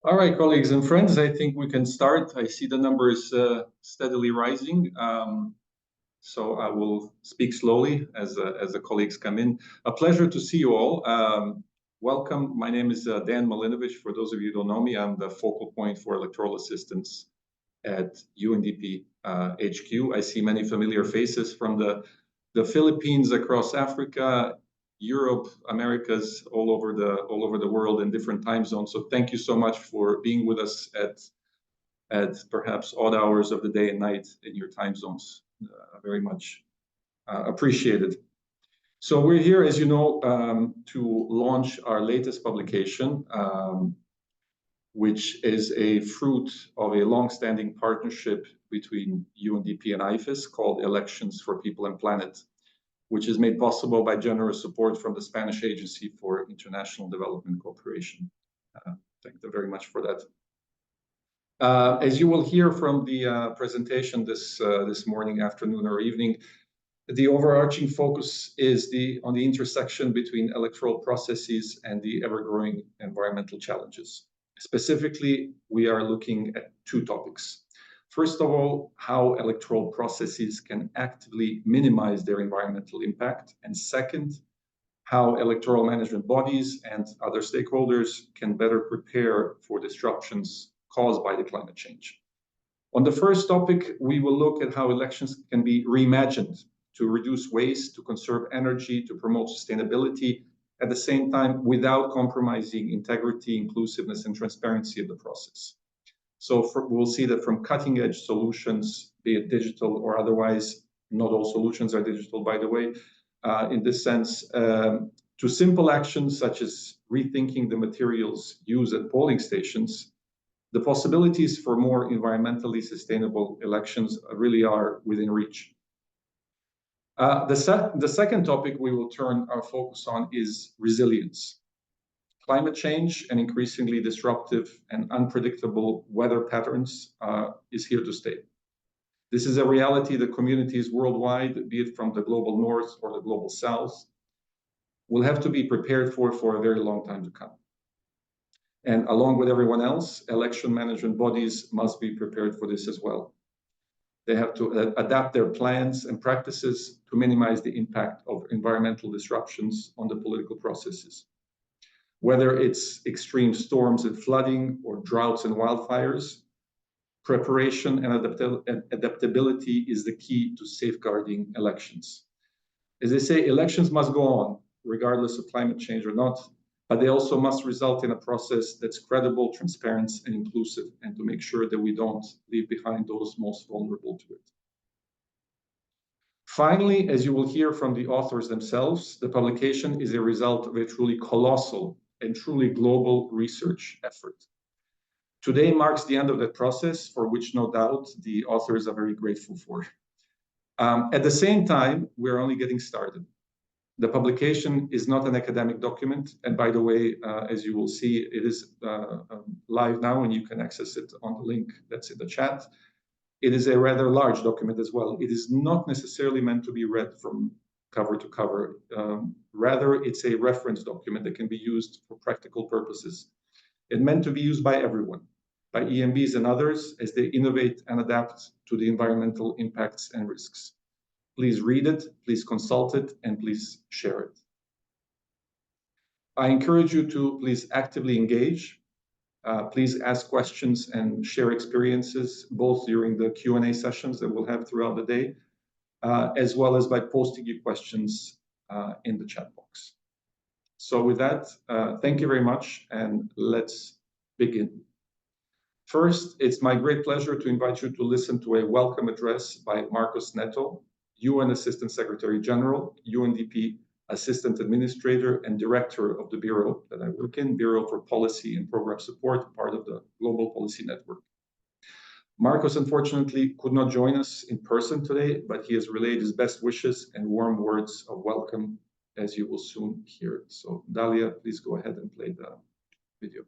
All right, colleagues and friends, I think we can start. I see the numbers steadily rising. So I will speak slowly as the colleagues come in. A pleasure to see you all. Welcome. My name is Dan Malinovich. For those of you who don't know me, I'm the focal point for electoral assistance at UNDP HQ. I see many familiar faces from the Philippines, across Africa, Europe, Americas, all over the world in different time zones. So thank you so much for being with us at perhaps odd hours of the day and night in your time zones. Very much appreciated. So we're here, as you know, to launch our latest publication, which is a fruit of a long-standing partnership between UNDP and IFES called Elections for People and Planet, which is made possible by generous support from the Spanish Agency for International Development Cooperation. Thank them very much for that. As you will hear from the presentation this morning, afternoon, or evening, the overarching focus is on the intersection between electoral processes and the ever-growing environmental challenges. Specifically, we are looking at two topics. First of all, how electoral processes can actively minimize their environmental impact. And second, how electoral management bodies and other stakeholders can better prepare for disruptions caused by the climate change. On the first topic, we will look at how elections can be reimagined to reduce waste, to conserve energy, to promote sustainability, at the same time without compromising integrity, inclusiveness, and transparency of the process. So we'll see that from cutting-edge solutions, be it digital or otherwise, not all solutions are digital, by the way, in this sense, to simple actions such as rethinking the materials used at polling stations, the possibilities for more environmentally sustainable elections really are within reach. The second topic we will turn our focus on is resilience. Climate change and increasingly disruptive and unpredictable weather patterns is here to stay. This is a reality that communities worldwide, be it from the global north or the global south, will have to be prepared for a very long time to come. And along with everyone else, election management bodies must be prepared for this as well. They have to adapt their plans and practices to minimize the impact of environmental disruptions on the political processes. Whether it's extreme storms and flooding or droughts and wildfires, preparation and adaptability is the key to safeguarding elections. As they say, elections must go on, regardless of climate change or not, but they also must result in a process that's credible, transparent, and inclusive, and to make sure that we don't leave behind those most vulnerable to it. Finally, as you will hear from the authors themselves, the publication is a result of a truly colossal and truly global research effort. Today marks the end of that process, for which no doubt the authors are very grateful for. At the same time, we're only getting started. The publication is not an academic document, and by the way, as you will see, it is live now and you can access it on the link that's in the chat. It is a rather large document as well. It is not necessarily meant to be read from cover to cover. Rather, it's a reference document that can be used for practical purposes. It's meant to be used by everyone, by EMBs and others, as they innovate and adapt to the environmental impacts and risks. Please read it, please consult it, and please share it. I encourage you to please actively engage. Please ask questions and share experiences, both during the Q&A sessions that we'll have throughout the day, as well as by posting your questions in the chat box. So with that, thank you very much, and let's begin. First, it's my great pleasure to invite you to listen to a welcome address by Marcos Neto, UN Assistant Secretary General, UNDP Assistant Administrator and Director of the Bureau that I work in, Bureau for Policy and Program Support, part of the Global Policy Network. Marcos, unfortunately, could not join us in person today, but he has relayed his best wishes and warm words of welcome, as you will soon hear. So, Dalia, please go ahead and play the video.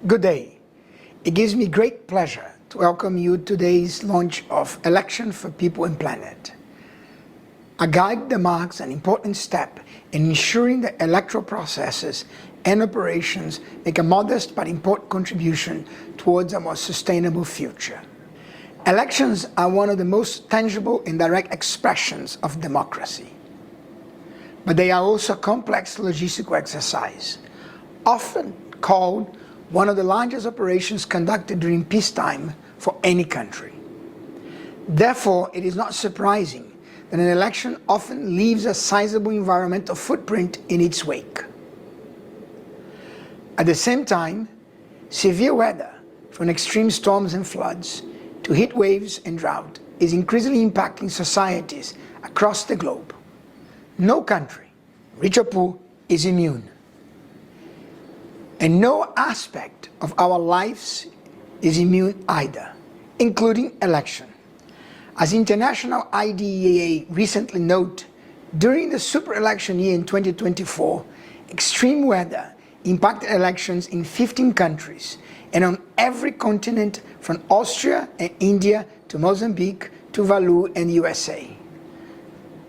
Good day. It gives me great pleasure to welcome you to today's launch of Election for People and Planet, a guide that marks an important step in ensuring that electoral processes and operations make a modest but important contribution towards a more sustainable future. Elections are one of the most tangible and direct expressions of democracy, but they are also a complex logistical exercise, often called one of the largest operations conducted during peacetime for any country. Therefore, it is not surprising that an election often leaves a sizable environmental footprint in its wake. At the same time, severe weather, from extreme storms and floods to heat waves and drought, is increasingly impacting societies across the globe. No country, rich or poor, is immune. And no aspect of our lives is immune either, including election. As International IDEA recently noted, during the super election year in 2024, extreme weather impacted elections in 15 countries and on every continent from Austria and India to Mozambique, Tuvalu and USA.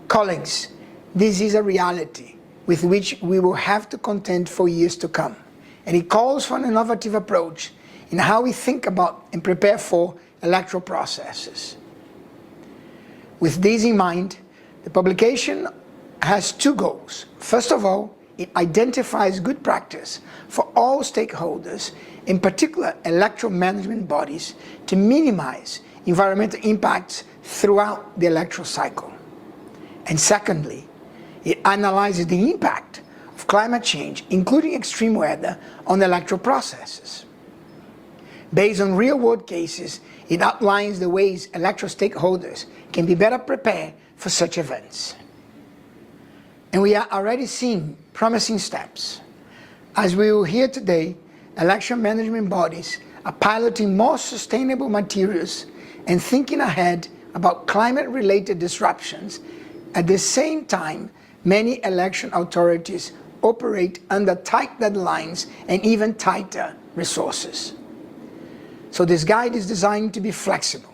Colleagues, this is a reality with which we will have to contend for years to come. And it calls for an innovative approach in how we think about and prepare for electoral processes. With this in mind, the publication has two goals. First of all, it identifies good practice for all stakeholders, in particular electoral management bodies, to minimize environmental impacts throughout the electoral cycle. And secondly, it analyzes the impact of climate change, including extreme weather, on electoral processes. Based on real-world cases, it outlines the ways electoral stakeholders can be better prepared for such events. And we are already seeing promising steps. As we will hear today, election management bodies are piloting more sustainable materials and thinking ahead about climate-related disruptions. At the same time, many election authorities operate under tight deadlines and even tighter resources. So this guide is designed to be flexible,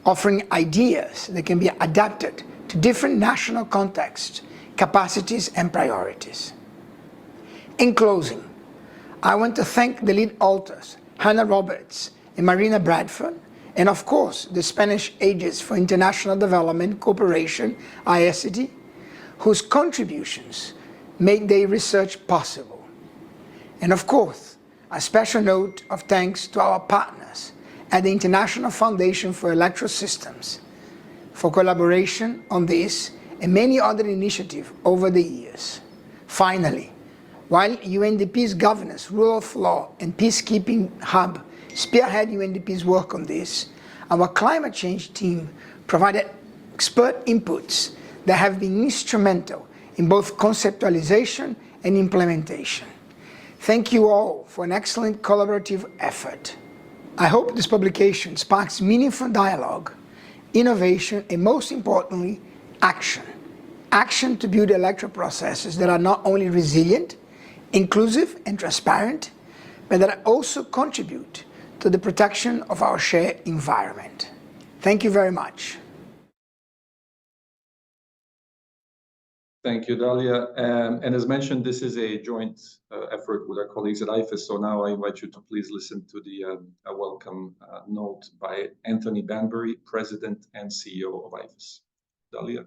offering ideas that can be adapted to different national contexts, capacities, and priorities. In closing, I want to thank the lead authors, Hannah Roberts and Marina Bradford, and of course, the Spanish Agency for International Development Cooperation, ISD, whose contributions made their research possible. And of course, a special note of thanks to our partners at the International Foundation for Electoral Systems for collaboration on this and many other initiatives over the years. Finally, while UNDP's governance, rule of law, and peacekeeping hub spearhead UNDP's work on this, our climate change team provided expert inputs that have been instrumental in both conceptualization and implementation. Thank you all for an excellent collaborative effort. I hope this publication sparks meaningful dialogue, innovation, and most importantly, action. Action to build electoral processes that are not only resilient, inclusive, and transparent, but that also contribute to the protection of our shared environment. Thank you very much. Thank you, Dalia. And as mentioned, this is a joint effort with our colleagues at IFES. So now I invite you to please listen to the welcome note by Anthony Banbury, President and CEO of IFES. Dalia.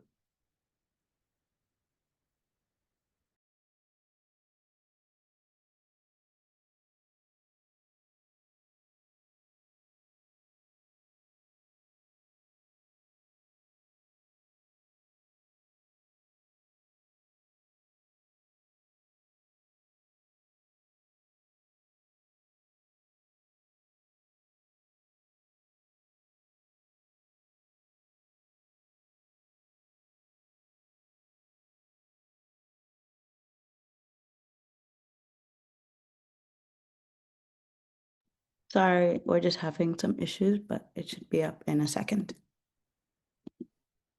Sorry, we're just having some issues, but it should be up in a second.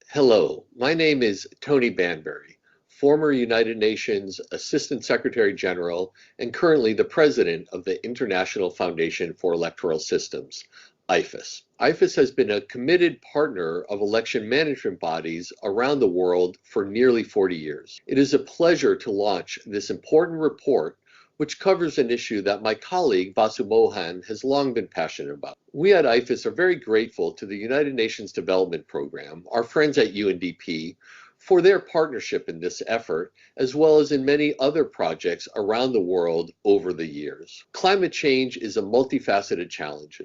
Hello, my name is Tony Banbury, former United Nations Assistant Secretary General, and currently the president of the International Foundation for Electoral Systems, IFES. IFES has been a committed partner of election management bodies around the world for nearly 40 years. It is a pleasure to launch this important report, which covers an issue that my colleague Vasu Mohan has long been passionate about. We at IFES are very grateful to the United Nations Development Program, our friends at UNDP, for their partnership in this effort, as well as in many other projects around the world over the years. Climate change is a multifaceted challenge.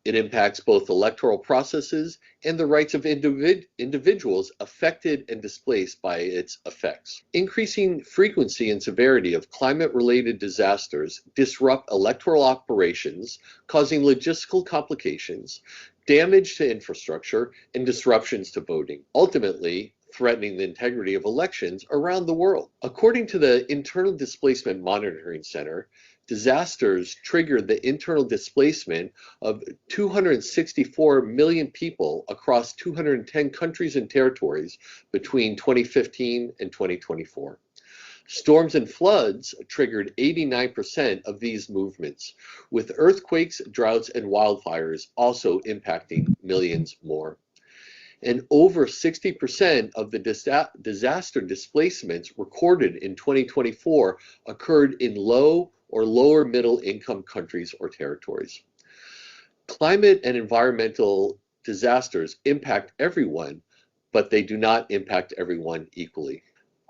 It impacts both electoral processes and the rights of individuals affected and displaced by its effects. Increasing frequency and severity of climate-related disasters disrupt electoral operations, causing logistical complications, damage to infrastructure, and disruptions to voting, ultimately threatening the integrity of elections around the world. According to the Internal Displacement Monitoring Center, disasters triggered the internal displacement of 264 million people across 210 countries and territories between 2015 and 2024. Storms and floods triggered 89% of these movements, with earthquakes, droughts, and wildfires also impacting millions more. And over 60% of the disaster displacements recorded in 2024 occurred in low or lower middle income countries or territories. Climate and environmental disasters impact everyone, but they do not impact everyone equally.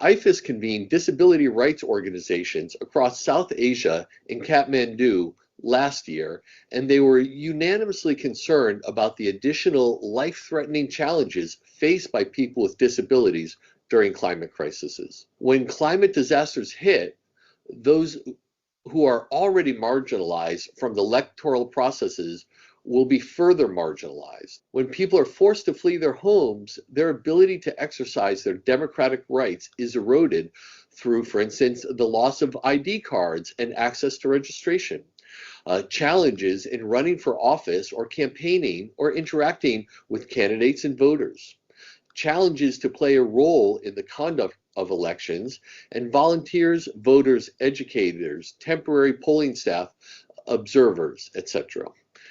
IFES convened disability rights organizations across South Asia in Kathmandu last year, and they were unanimously concerned about the additional life-threatening challenges faced by people with disabilities during climate crises. When climate disasters hit, those who are already marginalized from the electoral processes will be further marginalized. When people are forced to flee their homes, their ability to exercise their democratic rights is eroded through, for instance, the loss of ID cards and access to registration. Challenges in running for office or campaigning or interacting with candidates and voters. Challenges to play a role in the conduct of elections, and volunteers, voters, educators, temporary polling staff, observers, etc.,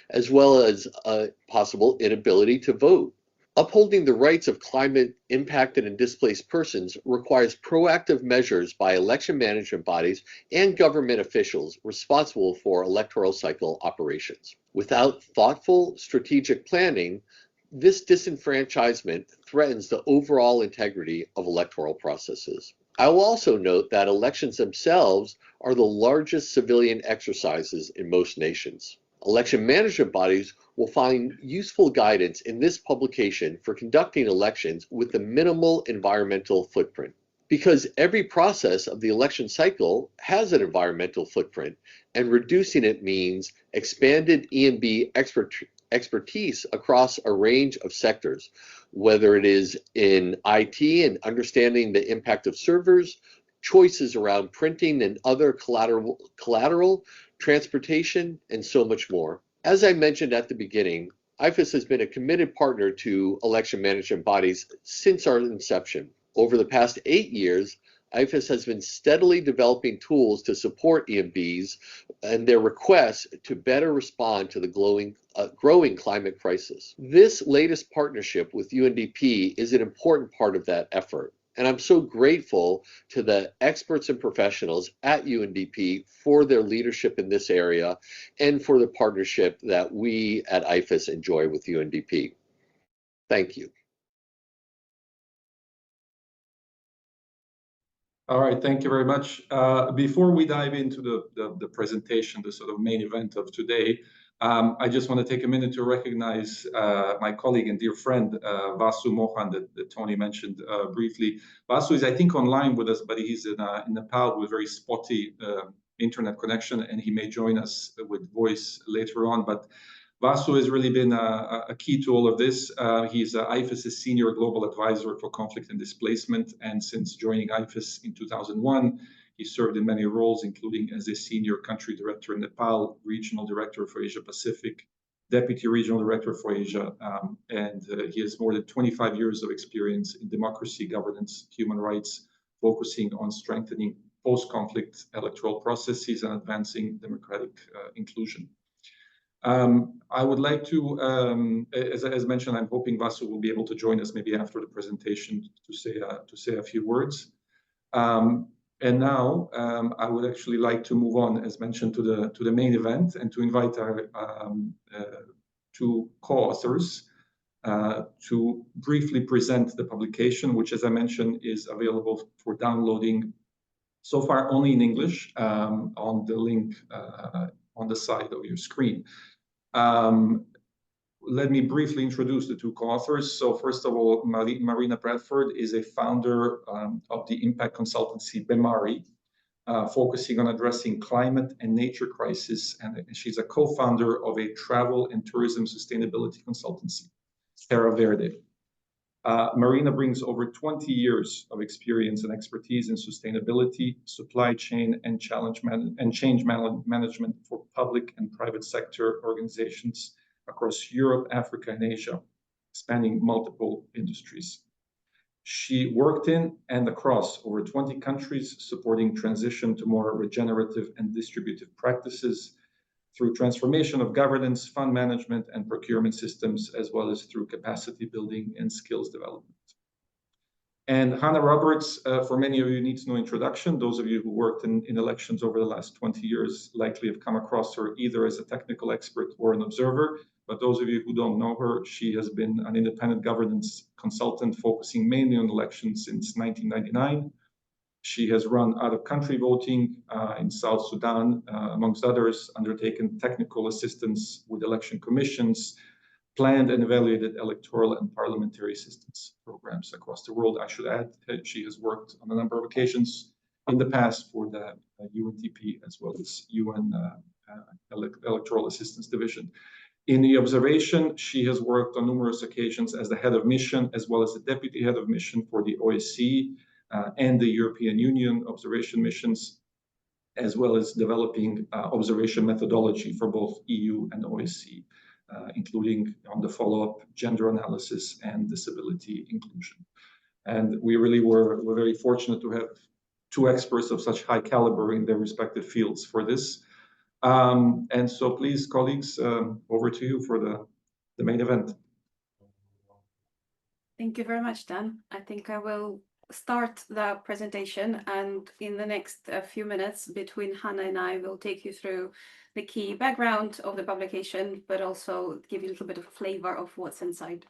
as well as a possible inability to vote. Upholding the rights of climate impacted and displaced persons requires proactive measures by election management bodies and government officials responsible for electoral cycle operations. Without thoughtful strategic planning, this disenfranchisement threatens the overall integrity of electoral processes. I will also note that elections themselves are the largest civilian exercises in most nations. Election management bodies will find useful guidance in this publication for conducting elections with a minimal environmental footprint. Because every process of the election cycle has an environmental footprint, and reducing it means expanded EMB expertise across a range of sectors, whether it is in IT and understanding the impact of servers, choices around printing and other collateral, transportation, and so much more. As I mentioned at the beginning, IFES has been a committed partner to election management bodies since our inception. Over the past 8 years, IFES has been steadily developing tools to support EMBs and their requests to better respond to the growing climate crisis. This latest partnership with UNDP is an important part of that effort. And I'm so grateful to the experts and professionals at UNDP for their leadership in this area and for the partnership that we at IFES enjoy with UNDP. Thank you. All right, thank you very much. Before we dive into the presentation, the sort of main event of today, I just want to take a minute to recognize my colleague and dear friend, Vasu Mohan, that Tony mentioned briefly. Vasu is, I think, online with us, but he's in Nepal with very spotty internet connection, and he may join us with voice later on. But Vasu has really been a key to all of this. He's IFES's Senior Global Advisor for Conflict and Displacement, and since joining IFES in 2001, he served in many roles, including as a Senior Country Director in Nepal, Regional Director for Asia Pacific, Deputy Regional Director for Asia, and he has more than 25 years of experience in democracy, governance, human rights, focusing on strengthening post-conflict electoral processes and advancing democratic inclusion. I would like to, as mentioned, I'm hoping Vasu will be able to join us maybe after the presentation to say a few words. And now I would actually like to move on, as mentioned, to the main event and to invite our two co-authors to briefly present the publication, which, as I mentioned, is available for downloading so far only in English on the link on the side of your screen. Let me briefly introduce the two co-authors. So first of all, Marina Bradford is a founder of the impact consultancy BEMARI, focusing on addressing climate and nature crisis. And she's a co-founder of a travel and tourism sustainability consultancy, Terra Verde. Marina brings over 20 years of experience and expertise in sustainability, supply chain, and change management for public and private sector organizations across Europe, Africa, and Asia, spanning multiple industries. She worked in and across over 20 countries, supporting transition to more regenerative and distributive practices through transformation of governance, fund management, and procurement systems, as well as through capacity building and skills development. And Hannah Roberts, for many of you, needs no introduction. Those of you who worked in elections over the last 20 years likely have come across her either as a technical expert or an observer. But those of you who don't know her, she has been an independent governance consultant focusing mainly on elections since 1999. She has run out-of-country voting in South Sudan, amongst others, undertaken technical assistance with election commissions, planned and evaluated electoral and parliamentary assistance programs across the world. I should add that she has worked on a number of occasions in the past for the UNDP as well as UN Electoral Assistance Division. In the observation, she has worked on numerous occasions as the head of mission, as well as the deputy head of mission for the OSCE and the European Union observation missions, as well as developing observation methodology for both EU and OSCE, including on the follow-up gender analysis and disability inclusion. And we really were very fortunate to have two experts of such high caliber in their respective fields for this. And so please, colleagues, over to you for the main event. Thank you very much, Dan. I think I will start the presentation, and in the next few minutes between Hannah and I will take you through the key background of the publication, but also give you a little bit of a flavor of what's inside.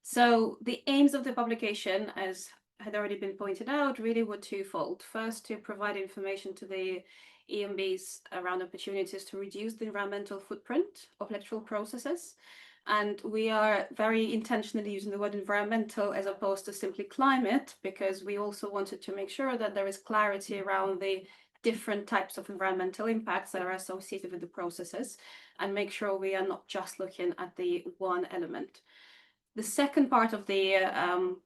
So the aims of the publication, as had already been pointed out, really were twofold. First, to provide information to the EMBs around opportunities to reduce the environmental footprint of electoral processes. And we are very intentionally using the word environmental as opposed to simply climate, because we also wanted to make sure that there is clarity around the different types of environmental impacts that are associated with the processes, and make sure we are not just looking at the one element. The second part of the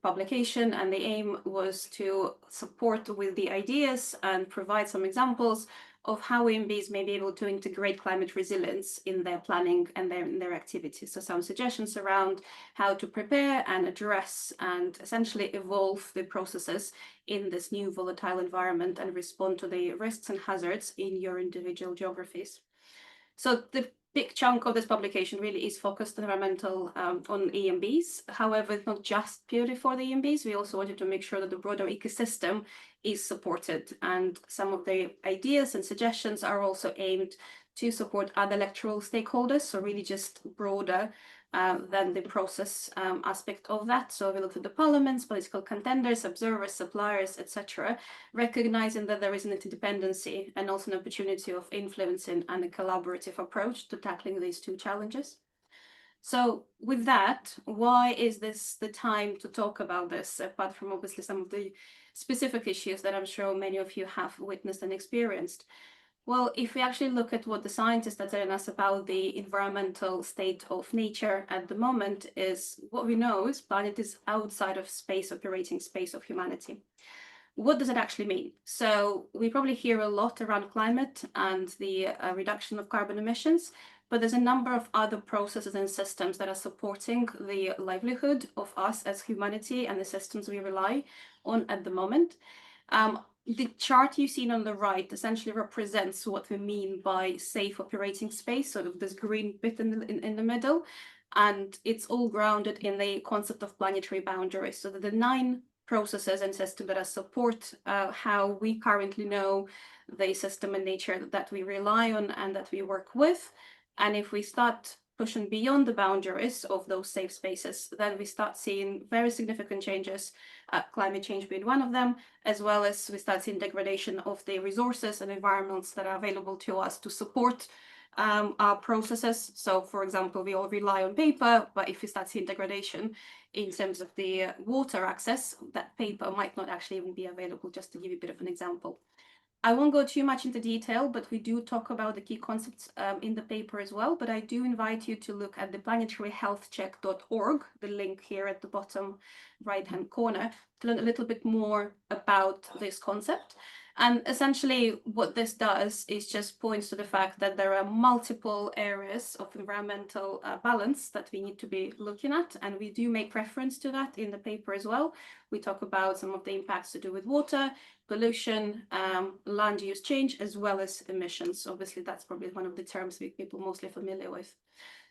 publication and the aim was to support with the ideas and provide some examples of how EMBs may be able to integrate climate resilience in their planning and their activities. So some suggestions around how to prepare and address and essentially evolve the processes in this new volatile environment and respond to the risks and hazards in your individual geographies. So the big chunk of this publication really is focused on environmental, on EMBs. However, it's not just purely for the EMBs. We also wanted to make sure that the broader ecosystem is supported. And some of the ideas and suggestions are also aimed to support other electoral stakeholders. So really just broader than the process aspect of that. So we looked at the parliaments, political contenders, observers, suppliers, etc., recognizing that there is an interdependency and also an opportunity of influencing and a collaborative approach to tackling these two challenges. So with that, why is this the time to talk about this, apart from obviously some of the specific issues that I'm sure many of you have witnessed and experienced? Well, if we actually look at what the scientists are telling us about the environmental state of nature at the moment, is what we know is planet is outside of space, operating space of humanity. What does it actually mean? So we probably hear a lot around climate and the reduction of carbon emissions, but there's a number of other processes and systems that are supporting the livelihood of us as humanity and the systems we rely on at the moment. The chart you've seen on the right essentially represents what we mean by safe operating space, sort of this green bit in the middle. And it's all grounded in the concept of planetary boundaries. So the 9 processes and systems that support how we currently know the system and nature that we rely on and that we work with. And if we start pushing beyond the boundaries of those safe spaces, then we start seeing very significant changes, climate change being one of them, as well as we start seeing degradation of the resources and environments that are available to us to support our processes. So, for example, we all rely on paper, but if we start seeing degradation in terms of the water access, that paper might not actually even be available, just to give you a bit of an example. I won't go too much into detail, but we do talk about the key concepts in the paper as well. But I do invite you to look at the planetaryhealthcheck.org, the link here at the bottom right-hand corner, to learn a little bit more about this concept. And essentially what this does is just points to the fact that there are multiple areas of environmental balance that we need to be looking at. And we do make reference to that in the paper as well. We talk about some of the impacts to do with water, pollution, land use change, as well as emissions. Obviously, that's probably one of the terms people mostly familiar with.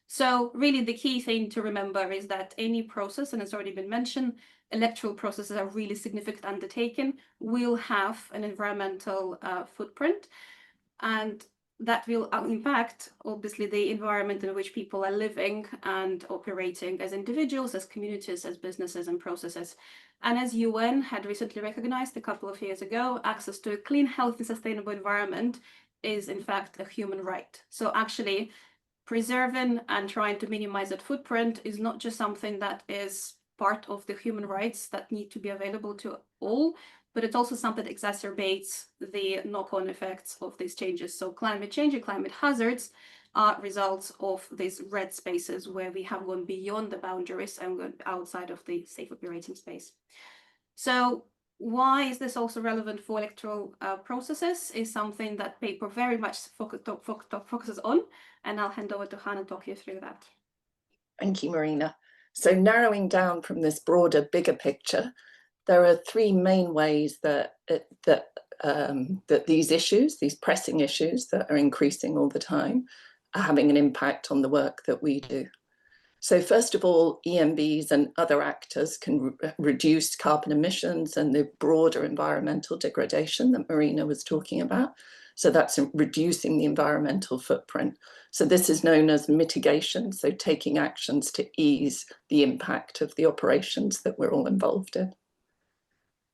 So really the key thing to remember is that any process, and it's already been mentioned, electoral processes are really significant undertaking, will have an environmental footprint, and that will impact, obviously, the environment in which people are living and operating as individuals, as communities, as businesses and processes. And as UN had recently recognized a couple of years ago, access to a clean, healthy, sustainable environment is, in fact, a human right. So actually, preserving and trying to minimize that footprint is not just something that is part of the human rights that need to be available to all, but it's also something that exacerbates the knock-on effects of these changes. So climate change and climate hazards are results of these red spaces where we have gone beyond the boundaries and gone outside of the safe operating space. So why is this also relevant for electoral processes is something that paper very much focuses on, and I'll hand over to Hannah to talk you through that. Thank you, Marina. So narrowing down from this broader, bigger picture, there are 3 main ways that these issues, these pressing issues that are increasing all the time, are having an impact on the work that we do. So first of all, EMBs and other actors can reduce carbon emissions and the broader environmental degradation that Marina was talking about. So that's reducing the environmental footprint. So this is known as mitigation, so taking actions to ease the impact of the operations that we're all involved in.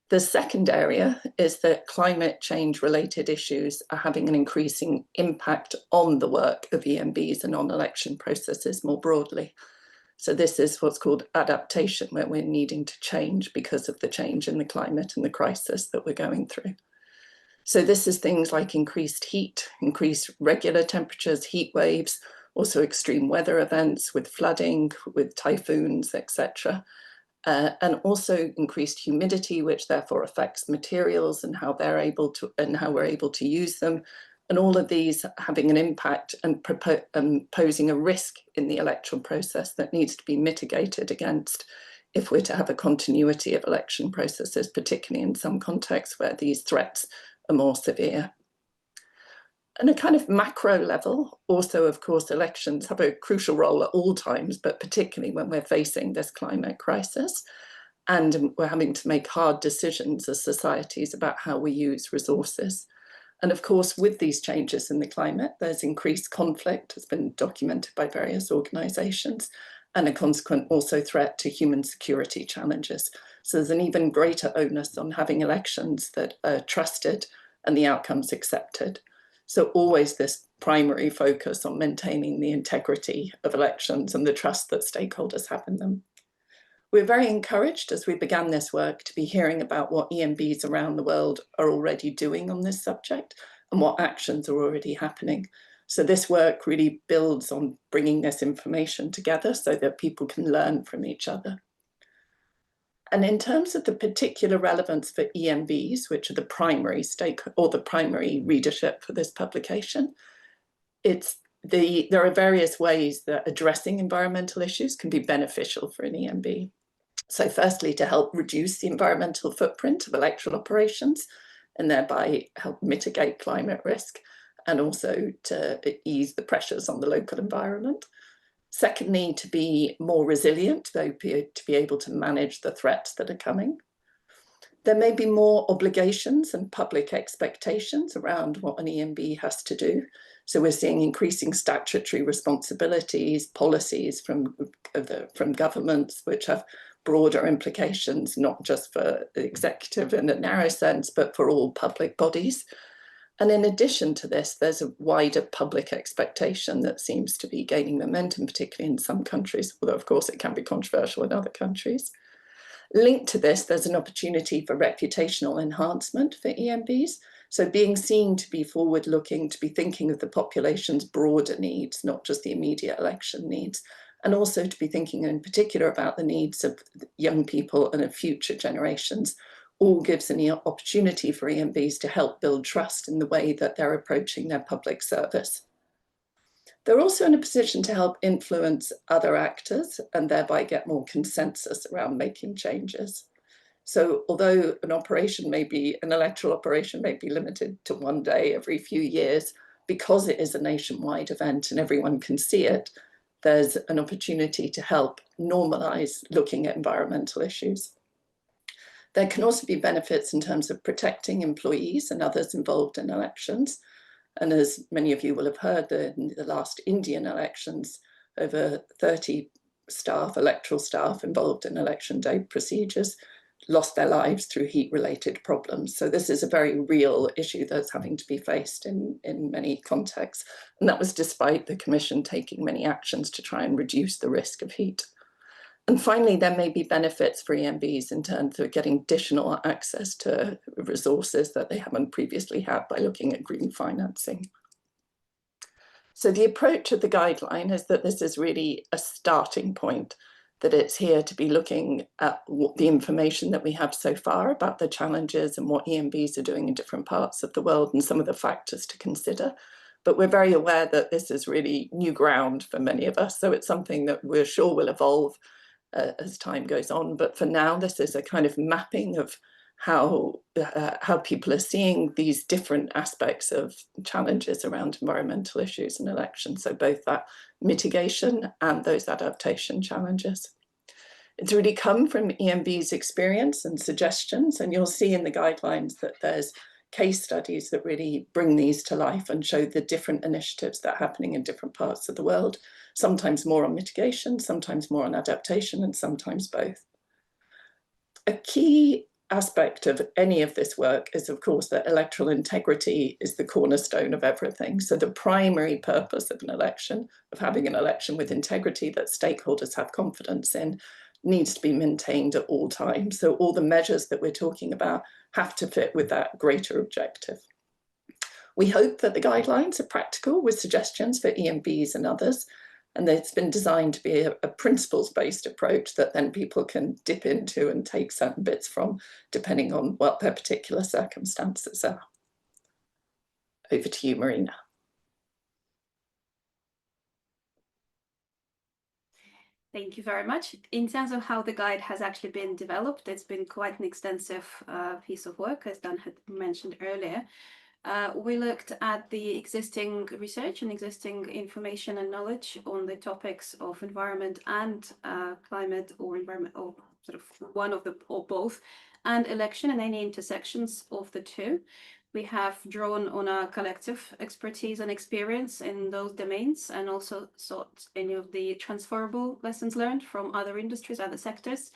The second area is that climate change related issues are having an increasing impact on the work of EMBs and on election processes more broadly. So this is what's called adaptation, where we're needing to change because of the change in the climate and the crisis that we're going through. So this is things like increased heat, increased regular temperatures, heat waves, also extreme weather events with flooding, with typhoons, etc. And also increased humidity, which therefore affects materials and how they're able to, and how we're able to use them. And all of these having an impact and posing a risk in the electoral process that needs to be mitigated against if we're to have a continuity of election processes, particularly in some contexts where these threats are more severe. On a kind of macro level, also, of course, elections have a crucial role at all times, but particularly when we're facing this climate crisis and we're having to make hard decisions as societies about how we use resources. And of course, with these changes in the climate, there's increased conflict, has been documented by various organizations, and a consequent also threat to human security challenges. So there's an even greater onus on having elections that are trusted and the outcomes accepted. So always this primary focus on maintaining the integrity of elections and the trust that stakeholders have in them. We're very encouraged as we began this work to be hearing about what EMBs around the world are already doing on this subject and what actions are already happening. So this work really builds on bringing this information together so that people can learn from each other. And in terms of the particular relevance for EMBs, which are the primary stake or the primary readership for this publication, there are various ways that addressing environmental issues can be beneficial for an EMB. So firstly, to help reduce the environmental footprint of electoral operations and thereby help mitigate climate risk, and also to ease the pressures on the local environment. Secondly, to be more resilient, to be able to manage the threats that are coming. There may be more obligations and public expectations around what an EMB has to do. So we're seeing increasing statutory responsibilities, policies from governments, which have broader implications, not just for the executive in a narrow sense, but for all public bodies. And in addition to this, there's a wider public expectation that seems to be gaining momentum, particularly in some countries, although of course it can be controversial in other countries. Linked to this, there's an opportunity for reputational enhancement for EMBs. So being seen to be forward-looking, to be thinking of the population's broader needs, not just the immediate election needs, and also to be thinking in particular about the needs of young people and of future generations, all gives an opportunity for EMBs to help build trust in the way that they're approaching their public service. They're also in a position to help influence other actors and thereby get more consensus around making changes. So although an electoral operation may be limited to one day every few years, because it is a nationwide event and everyone can see it, there's an opportunity to help normalize looking at environmental issues. There can also be benefits in terms of protecting employees and others involved in elections. And as many of you will have heard, in the last Indian elections, over 30 electoral staff involved in election day procedures lost their lives through heat-related problems. So this is a very real issue that's having to be faced in many contexts. And that was despite the Commission taking many actions to try and reduce the risk of heat. And finally, there may be benefits for EMBs in terms of getting additional access to resources that they haven't previously had by looking at green financing. So the approach of the guideline is that this is really a starting point, that it's here to be looking at the information that we have so far about the challenges and what EMBs are doing in different parts of the world and some of the factors to consider. But we're very aware that this is really new ground for many of us. So it's something that we're sure will evolve as time goes on. But for now, this is a kind of mapping of how people are seeing these different aspects of challenges around environmental issues and elections. So both that mitigation and those adaptation challenges. It's really come from EMB's experience and suggestions, and you'll see in the guidelines that there's case studies that really bring these to life and show the different initiatives that are happening in different parts of the world, sometimes more on mitigation, sometimes more on adaptation, and sometimes both. A key aspect of any of this work is, of course, that electoral integrity is the cornerstone of everything. So the primary purpose of an election, of having an election with integrity that stakeholders have confidence in, needs to be maintained at all times. So all the measures that we're talking about have to fit with that greater objective. We hope that the guidelines are practical with suggestions for EMBs and others, and it's been designed to be a principles-based approach that then people can dip into and take certain bits from, depending on what their particular circumstances are. Over to you, Marina. Thank you very much. In terms of how the guide has actually been developed, it's been quite an extensive piece of work, as Dan had mentioned earlier. We looked at the existing research and existing information and knowledge on the topics of environment and climate, or environment, or sort of one of the, or both, and election, and any intersections of the two. We have drawn on our collective expertise and experience in those domains, and also sought any of the transferable lessons learned from other industries, other sectors,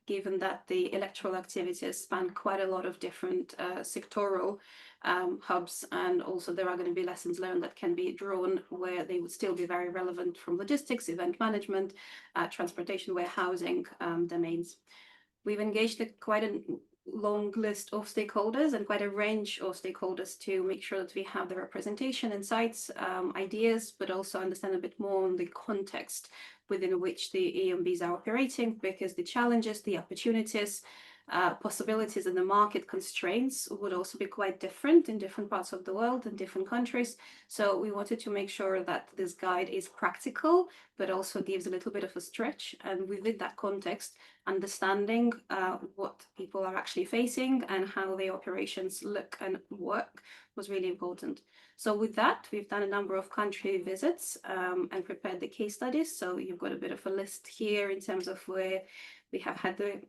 given that the electoral activities span quite a lot of different sectoral hubs, and also there are going to be lessons learned that can be drawn where they would still be very relevant from logistics, event management, transportation, warehousing domains. We've engaged quite a long list of stakeholders and quite a range of stakeholders to make sure that we have the representation, insights, ideas, but also understand a bit more on the context within which the EMBs are operating, because the challenges, the opportunities, possibilities and the market constraints would also be quite different in different parts of the world and different countries. So we wanted to make sure that this guide is practical, but also gives a little bit of a stretch. And within that context, understanding what people are actually facing and how their operations look and work was really important. So with that, we've done a number of country visits and prepared the case studies. So you've got a bit of a list here in terms of where we have had the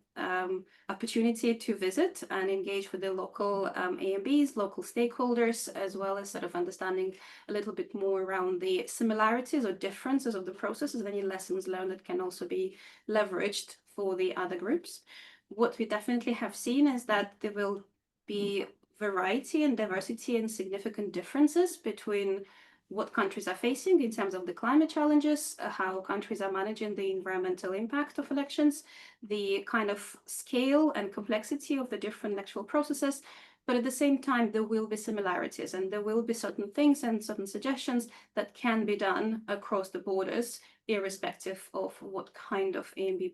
opportunity to visit and engage with the local AMBs, local stakeholders, as well as sort of understanding a little bit more around the similarities or differences of the processes, any lessons learned that can also be leveraged for the other groups. What we definitely have seen is that there will be variety and diversity and significant differences between what countries are facing in terms of the climate challenges, how countries are managing the environmental impact of elections, the kind of scale and complexity of the different electoral processes. But at the same time, there will be similarities and there will be certain things and certain suggestions that can be done across the borders, irrespective of what kind of AMB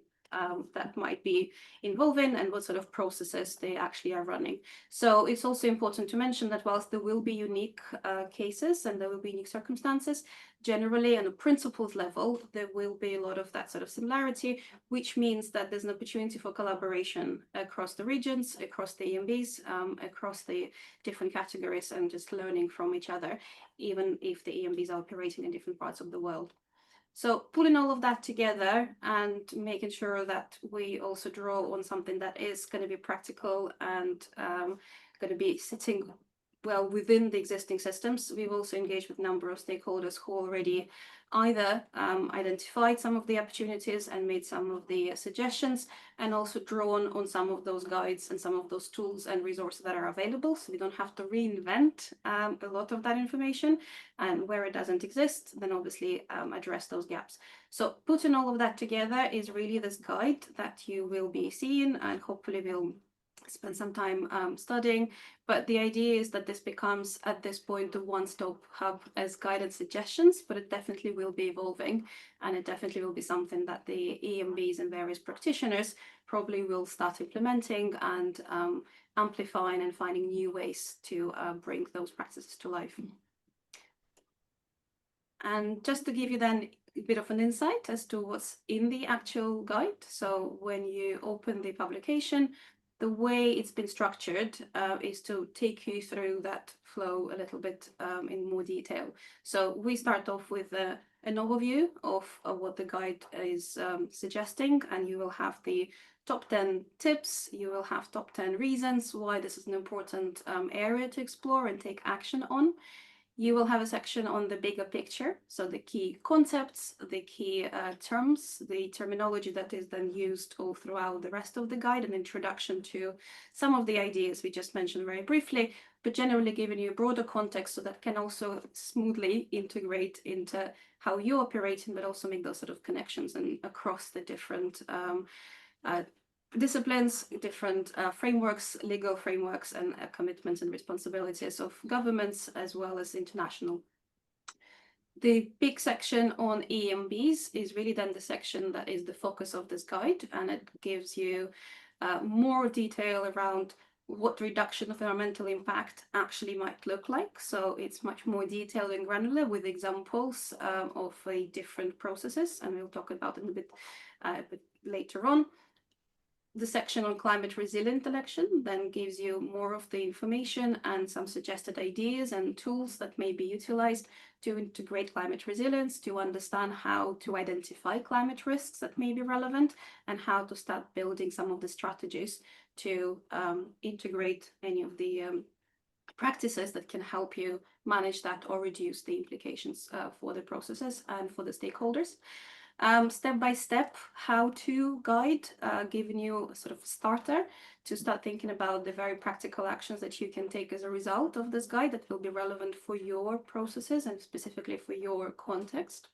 that might be involving and what sort of processes they actually are running. So it's also important to mention that whilst there will be unique cases and there will be unique circumstances, generally on a principles level, there will be a lot of that sort of similarity, which means that there's an opportunity for collaboration across the regions, across the AMBs, across the different categories, and just learning from each other, even if the AMBs are operating in different parts of the world. So putting all of that together and making sure that we also draw on something that is going to be practical and going to be sitting well within the existing systems. We've also engaged with a number of stakeholders who already either identified some of the opportunities and made some of the suggestions, and also drawn on some of those guides and some of those tools and resources that are available. So we don't have to reinvent a lot of that information, and where it doesn't exist, then obviously address those gaps. So putting all of that together is really this guide that you will be seeing, and hopefully we'll spend some time studying. But the idea is that this becomes at this point the one-stop hub as guided suggestions, but it definitely will be evolving, and it definitely will be something that the EMBs and various practitioners probably will start implementing and amplifying and finding new ways to bring those practices to life. And just to give you then a bit of an insight as to what's in the actual guide. So when you open the publication, the way it's been structured is to take you through that flow a little bit in more detail. So we start off with an overview of what the guide is suggesting, and you will have the top 10 tips, you will have top 10 reasons why this is an important area to explore and take action on. You will have a section on the bigger picture, so the key concepts, the key terms, the terminology that is then used all throughout the rest of the guide, an introduction to some of the ideas we just mentioned very briefly, but generally giving you a broader context so that can also smoothly integrate into how you're operating, but also make those sort of connections and across the different disciplines, different frameworks, legal frameworks, and commitments and responsibilities of governments as well as international. The big section on EMBs is really then the section that is the focus of this guide, and it gives you more detail around what reduction of environmental impact actually might look like. So it's much more detailed and granular with examples of different processes, and we'll talk about it a bit later on. The section on climate resilient election then gives you more of the information and some suggested ideas and tools that may be utilized to integrate climate resilience, to understand how to identify climate risks that may be relevant, and how to start building some of the strategies to integrate any of the practices that can help you manage that or reduce the implications for the processes and for the stakeholders. Step-by-step how-to guide, giving you a sort of starter to start thinking about the very practical actions that you can take as a result of this guide that will be relevant for your processes and specifically for your context.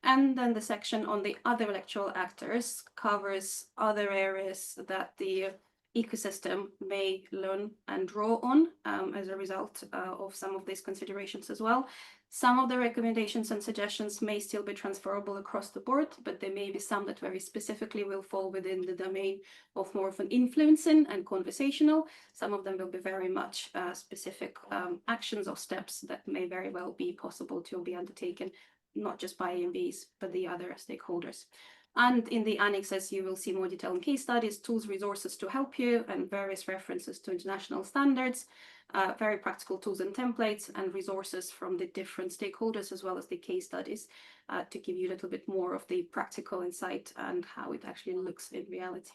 And then the section on the other electoral actors covers other areas that the ecosystem may learn and draw on as a result of some of these considerations as well. Some of the recommendations and suggestions may still be transferable across the board, but there may be some that very specifically will fall within the domain of more of an influencing and conversational. Some of them will be very much specific actions or steps that may very well be possible to be undertaken, not just by EMBs, but the other stakeholders. And in the annexes, you will see more detail on case studies, tools, resources to help you, and various references to international standards, very practical tools and templates, and resources from the different stakeholders, as well as the case studies, to give you a little bit more of the practical insight and how it actually looks in reality.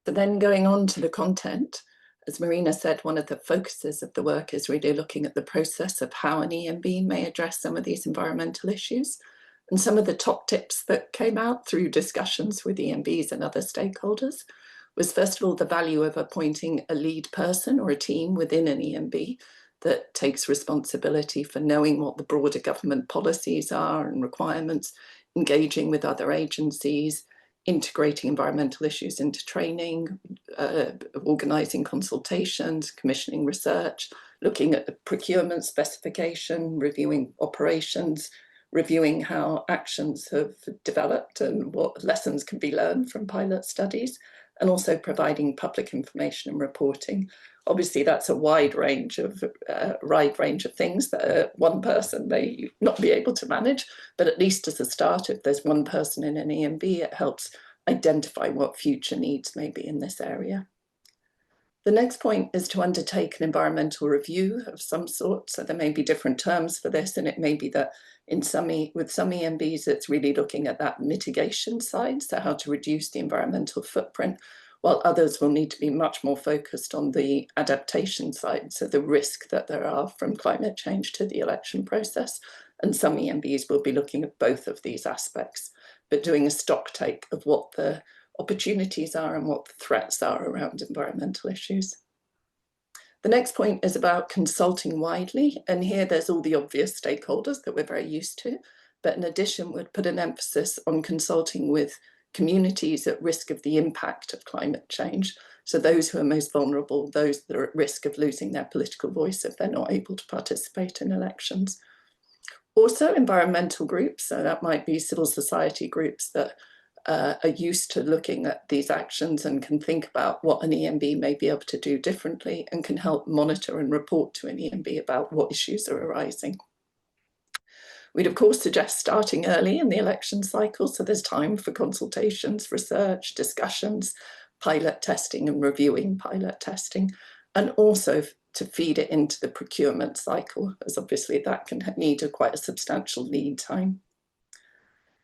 So then going on to the content, as Marina said, one of the focuses of the work is really looking at the process of how an EMB may address some of these environmental issues. And some of the top tips that came out through discussions with EMBs and other stakeholders was, first of all, the value of appointing a lead person or a team within an EMB that takes responsibility for knowing what the broader government policies are and requirements, engaging with other agencies, integrating environmental issues into training, organising consultations, commissioning research, looking at the procurement specification, reviewing operations, reviewing how actions have developed and what lessons can be learned from pilot studies, and also providing public information and reporting. Obviously, that's a wide range of things that one person may not be able to manage, but at least as a start, if there's one person in an EMB, it helps identify what future needs may be in this area. The next point is to undertake an environmental review of some sort. So there may be different terms for this, and it may be that with some EMBs, it's really looking at that mitigation side, so how to reduce the environmental footprint, while others will need to be much more focused on the adaptation side, so the risk that there are from climate change to the election process. And some EMBs will be looking at both of these aspects, but doing a stock take of what the opportunities are and what the threats are around environmental issues. The next point is about consulting widely, and here there's all the obvious stakeholders that we're very used to, but in addition would put an emphasis on consulting with communities at risk of the impact of climate change, so those who are most vulnerable, those that are at risk of losing their political voice if they're not able to participate in elections. Also environmental groups, so that might be civil society groups that are used to looking at these actions and can think about what an EMB may be able to do differently and can help monitor and report to an EMB about what issues are arising. We'd of course suggest starting early in the election cycle, so there's time for consultations, research, discussions, pilot testing and reviewing pilot testing, and also to feed it into the procurement cycle, as obviously that can need quite a substantial lead time.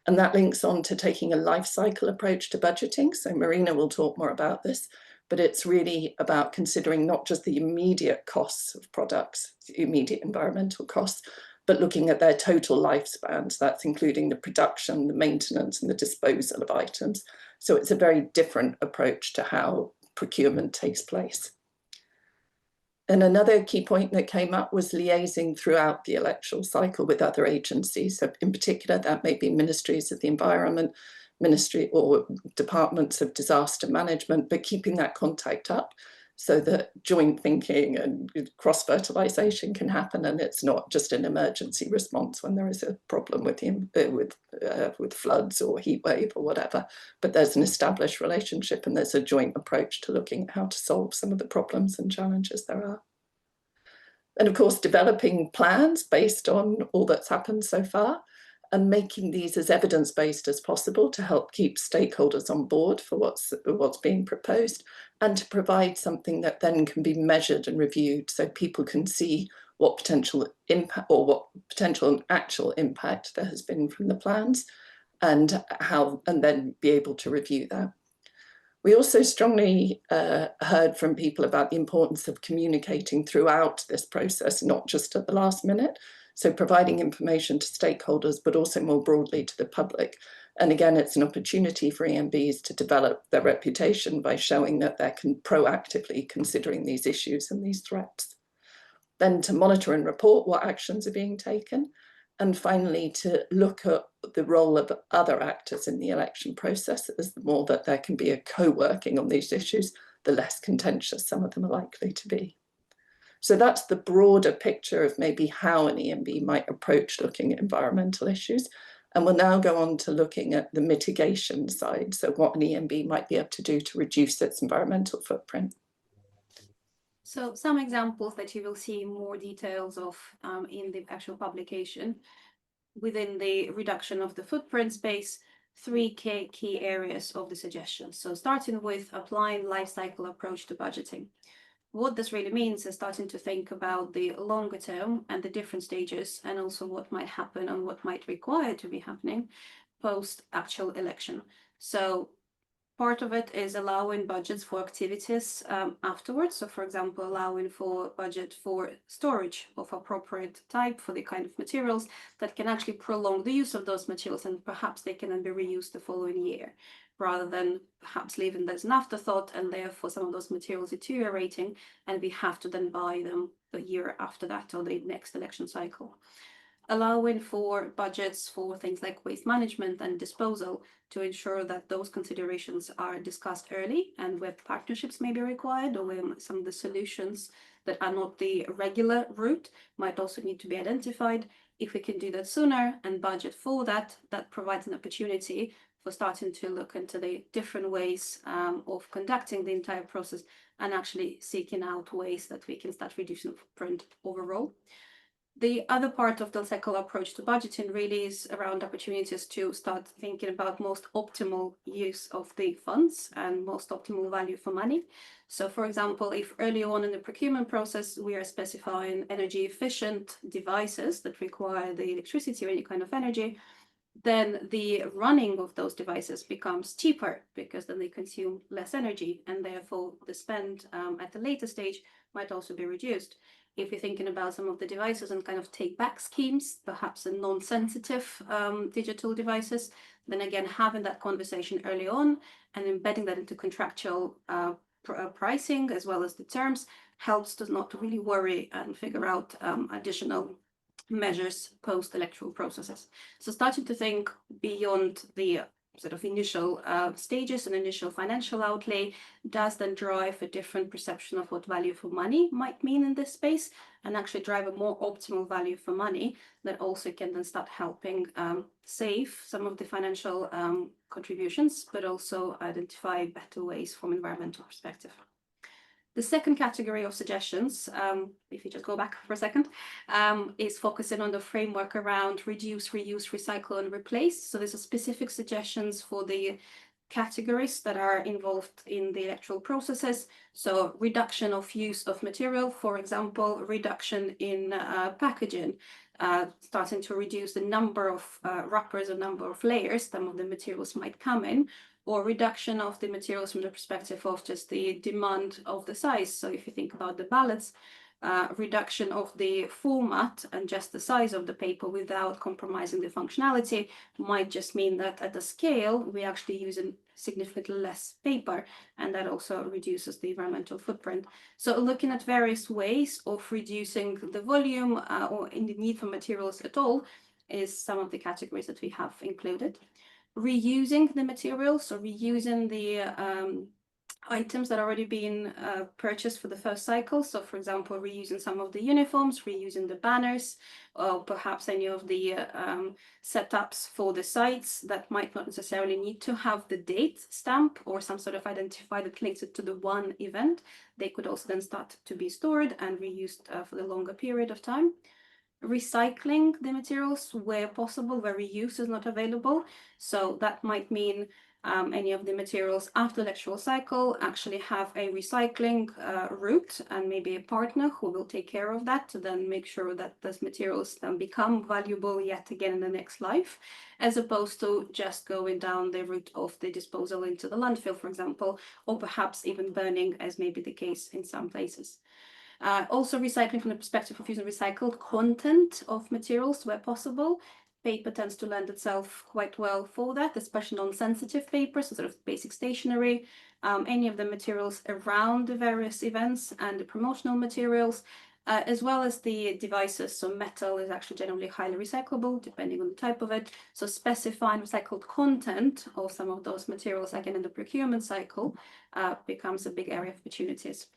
And that links on to taking a life cycle approach to budgeting. So Marina will talk more about this, but it's really about considering not just the immediate costs of products, the immediate environmental costs, but looking at their total lifespans. That's including the production, the maintenance, and the disposal of items. So it's a very different approach to how procurement takes place. And another key point that came up was liaising throughout the electoral cycle with other agencies. So in particular, that may be ministries of the environment, ministry or departments of disaster management, but keeping that contact up so that joint thinking and cross-fertilization can happen, and it's not just an emergency response when there is a problem with floods or heat wave or whatever, but there's an established relationship and there's a joint approach to looking at how to solve some of the problems and challenges there are. And of course, developing plans based on all that's happened so far and making these as evidence-based as possible to help keep stakeholders on board for what's being proposed, and to provide something that then can be measured and reviewed so people can see what potential impact or what potential and actual impact there has been from the plans, and then be able to review that. We also strongly heard from people about the importance of communicating throughout this process, not just at the last minute. So providing information to stakeholders, but also more broadly to the public. And again, it's an opportunity for EMBs to develop their reputation by showing that they're proactively considering these issues and these threats. Then to monitor and report what actions are being taken, And finally, to look at the role of other actors in the election process, as the more that there can be a co-working on these issues, the less contentious some of them are likely to be. So that's the broader picture of maybe how an ENB might approach looking at environmental issues. And we'll now go on to looking at the mitigation side, so what an ENB might be able to do to reduce its environmental footprint. So some examples that you will see more details of in the actual publication. Within the reduction of the footprint space, three key areas of the suggestions. So starting with applying life cycle approach to budgeting. What this really means is starting to think about the longer term and the different stages, and also what might happen and what might require to be happening post actual election. So part of it is allowing budgets for activities afterwards. So for example, allowing for budget for storage of appropriate type for the kind of materials that can actually prolong the use of those materials, and perhaps they can then be reused the following year, rather than perhaps leaving that as an afterthought and therefore some of those materials deteriorating and we have to then buy them the year after that or the next election cycle. Allowing for budgets for things like waste management and disposal to ensure that those considerations are discussed early, and where partnerships may be required, or where some of the solutions that are not the regular route might also need to be identified. If we can do that sooner and budget for that, that provides an opportunity for starting to look into the different ways of conducting the entire process and actually seeking out ways that we can start reducing footprint overall. The other part of the cycle approach to budgeting really is around opportunities to start thinking about most optimal use of the funds and most optimal value for money. So for example, if early on in the procurement process, we are specifying energy efficient devices that require the electricity or any kind of energy, then the running of those devices becomes cheaper because then they consume less energy, and therefore the spend at the later stage might also be reduced. If you're thinking about some of the devices and kind of take back schemes, perhaps in non-sensitive digital devices, then again, having that conversation early on and embedding that into contractual pricing as well as the terms helps to not really worry and figure out additional measures post-electoral processes. So starting to think beyond the sort of initial stages and initial financial outlay does then drive a different perception of what value for money might mean in this space, and actually drive a more optimal value for money that also can then start helping save some of the financial contributions, but also identify better ways from environmental perspective. The second category of suggestions, if you just go back for a second, is focusing on the framework around reduce, reuse, recycle, and replace. So there's a specific suggestions for the categories that are involved in the electoral processes. So reduction of use of material, for example, reduction in packaging, starting to reduce the number of wrappers, a number of layers some of the materials might come in, or reduction of the materials from the perspective of just the demand of the size. So if you think about the ballots, reduction of the format and just the size of the paper without compromising the functionality might just mean that at the scale, we actually using significantly less paper, and that also reduces the environmental footprint. So looking at various ways of reducing the volume or in the need for materials at all is some of the categories that we have included. Reusing the materials, so reusing the items that are already been purchased for the first cycle. So for example, reusing some of the uniforms, reusing the banners, or perhaps any of the setups for the sites that might not necessarily need to have the date stamp or some sort of identifier that links it to the one event. They could also then start to be stored and reused for the longer period of time. Recycling the materials where possible, where reuse is not available. So that might mean any of the materials after the electoral cycle actually have a recycling route and maybe a partner who will take care of that to then make sure that those materials then become valuable yet again in the next life, as opposed to just going down the route of the disposal into the landfill, for example, or perhaps even burning, as may be the case in some places. Also recycling from the perspective of using recycled content of materials where possible. Paper tends to lend itself quite well for that, especially non-sensitive paper, so sort of basic stationery, any of the materials around the various events and the promotional materials, as well as the devices. So metal is actually generally highly recyclable, depending on the type of it. So specifying recycled content of some of those materials, again, in the procurement cycle, becomes a big area of opportunities.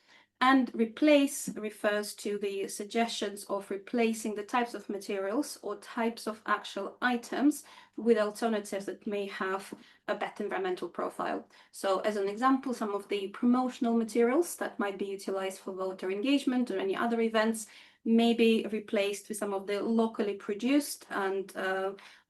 And replace refers to the suggestions of replacing the types of materials or types of actual items with alternatives that may have a better environmental profile. So as an example, some of the promotional materials that might be utilized for voter engagement or any other events may be replaced with some of the locally produced and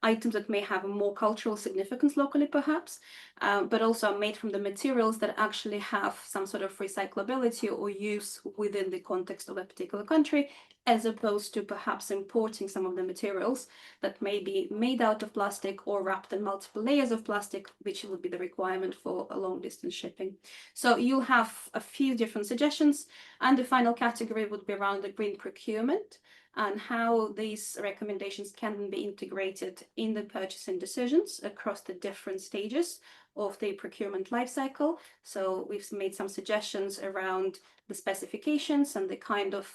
items that may have a more cultural significance locally perhaps, but also are made from the materials that actually have some sort of recyclability or use within the context of a particular country, as opposed to perhaps importing some of the materials that may be made out of plastic or wrapped in multiple layers of plastic, which would be the requirement for a long distance shipping. So you'll have a few different suggestions, and the final category would be around the green procurement and how these recommendations can be integrated in the purchasing decisions across the different stages of the procurement lifecycle. So we've made some suggestions around the specifications and the kind of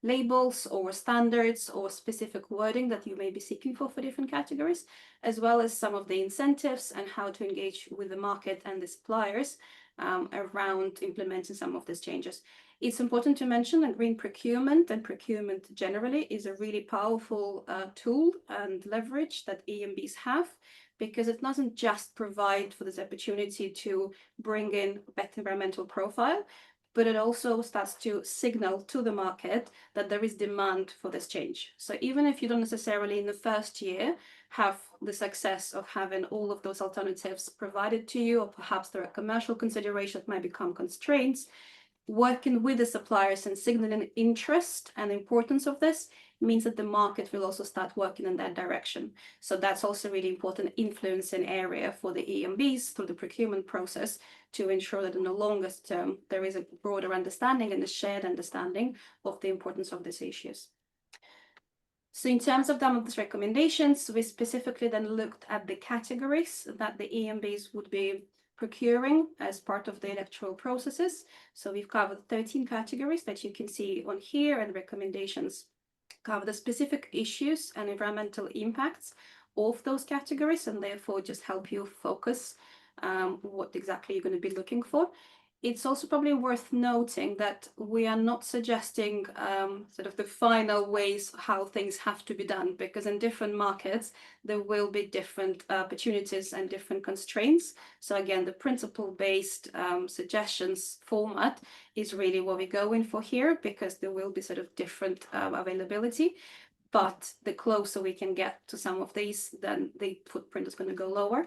labels or standards or specific wording that you may be seeking for different categories, as well as some of the incentives and how to engage with the market and the suppliers around implementing some of these changes. It's important to mention that green procurement and procurement generally is a really powerful tool and leverage that EMBs have, because it doesn't just provide for this opportunity to bring in better environmental profile, but it also starts to signal to the market that there is demand for this change. So even if you don't necessarily in the first year have the success of having all of those alternatives provided to you, or perhaps there are commercial considerations that might become constraints, working with the suppliers and signaling interest and importance of this means that the market will also start working in that direction. So that's also really important influencing area for the EMBs through the procurement process to ensure that in the longest term, there is a broader understanding and a shared understanding of the importance of these issues. So in terms of some of these recommendations, we specifically then looked at the categories that the EMBs would be procuring as part of the electoral processes. So we've covered 13 categories that you can see on here, and recommendations cover the specific issues and environmental impacts of those categories, and therefore just help you focus what exactly you're going to be looking for. It's also probably worth noting that we are not suggesting sort of the final ways how things have to be done, because in different markets, there will be different opportunities and different constraints. So again, the principle-based suggestions format is really what we're going for here, because there will be sort of different availability. But the closer we can get to some of these, then the footprint is going to go lower.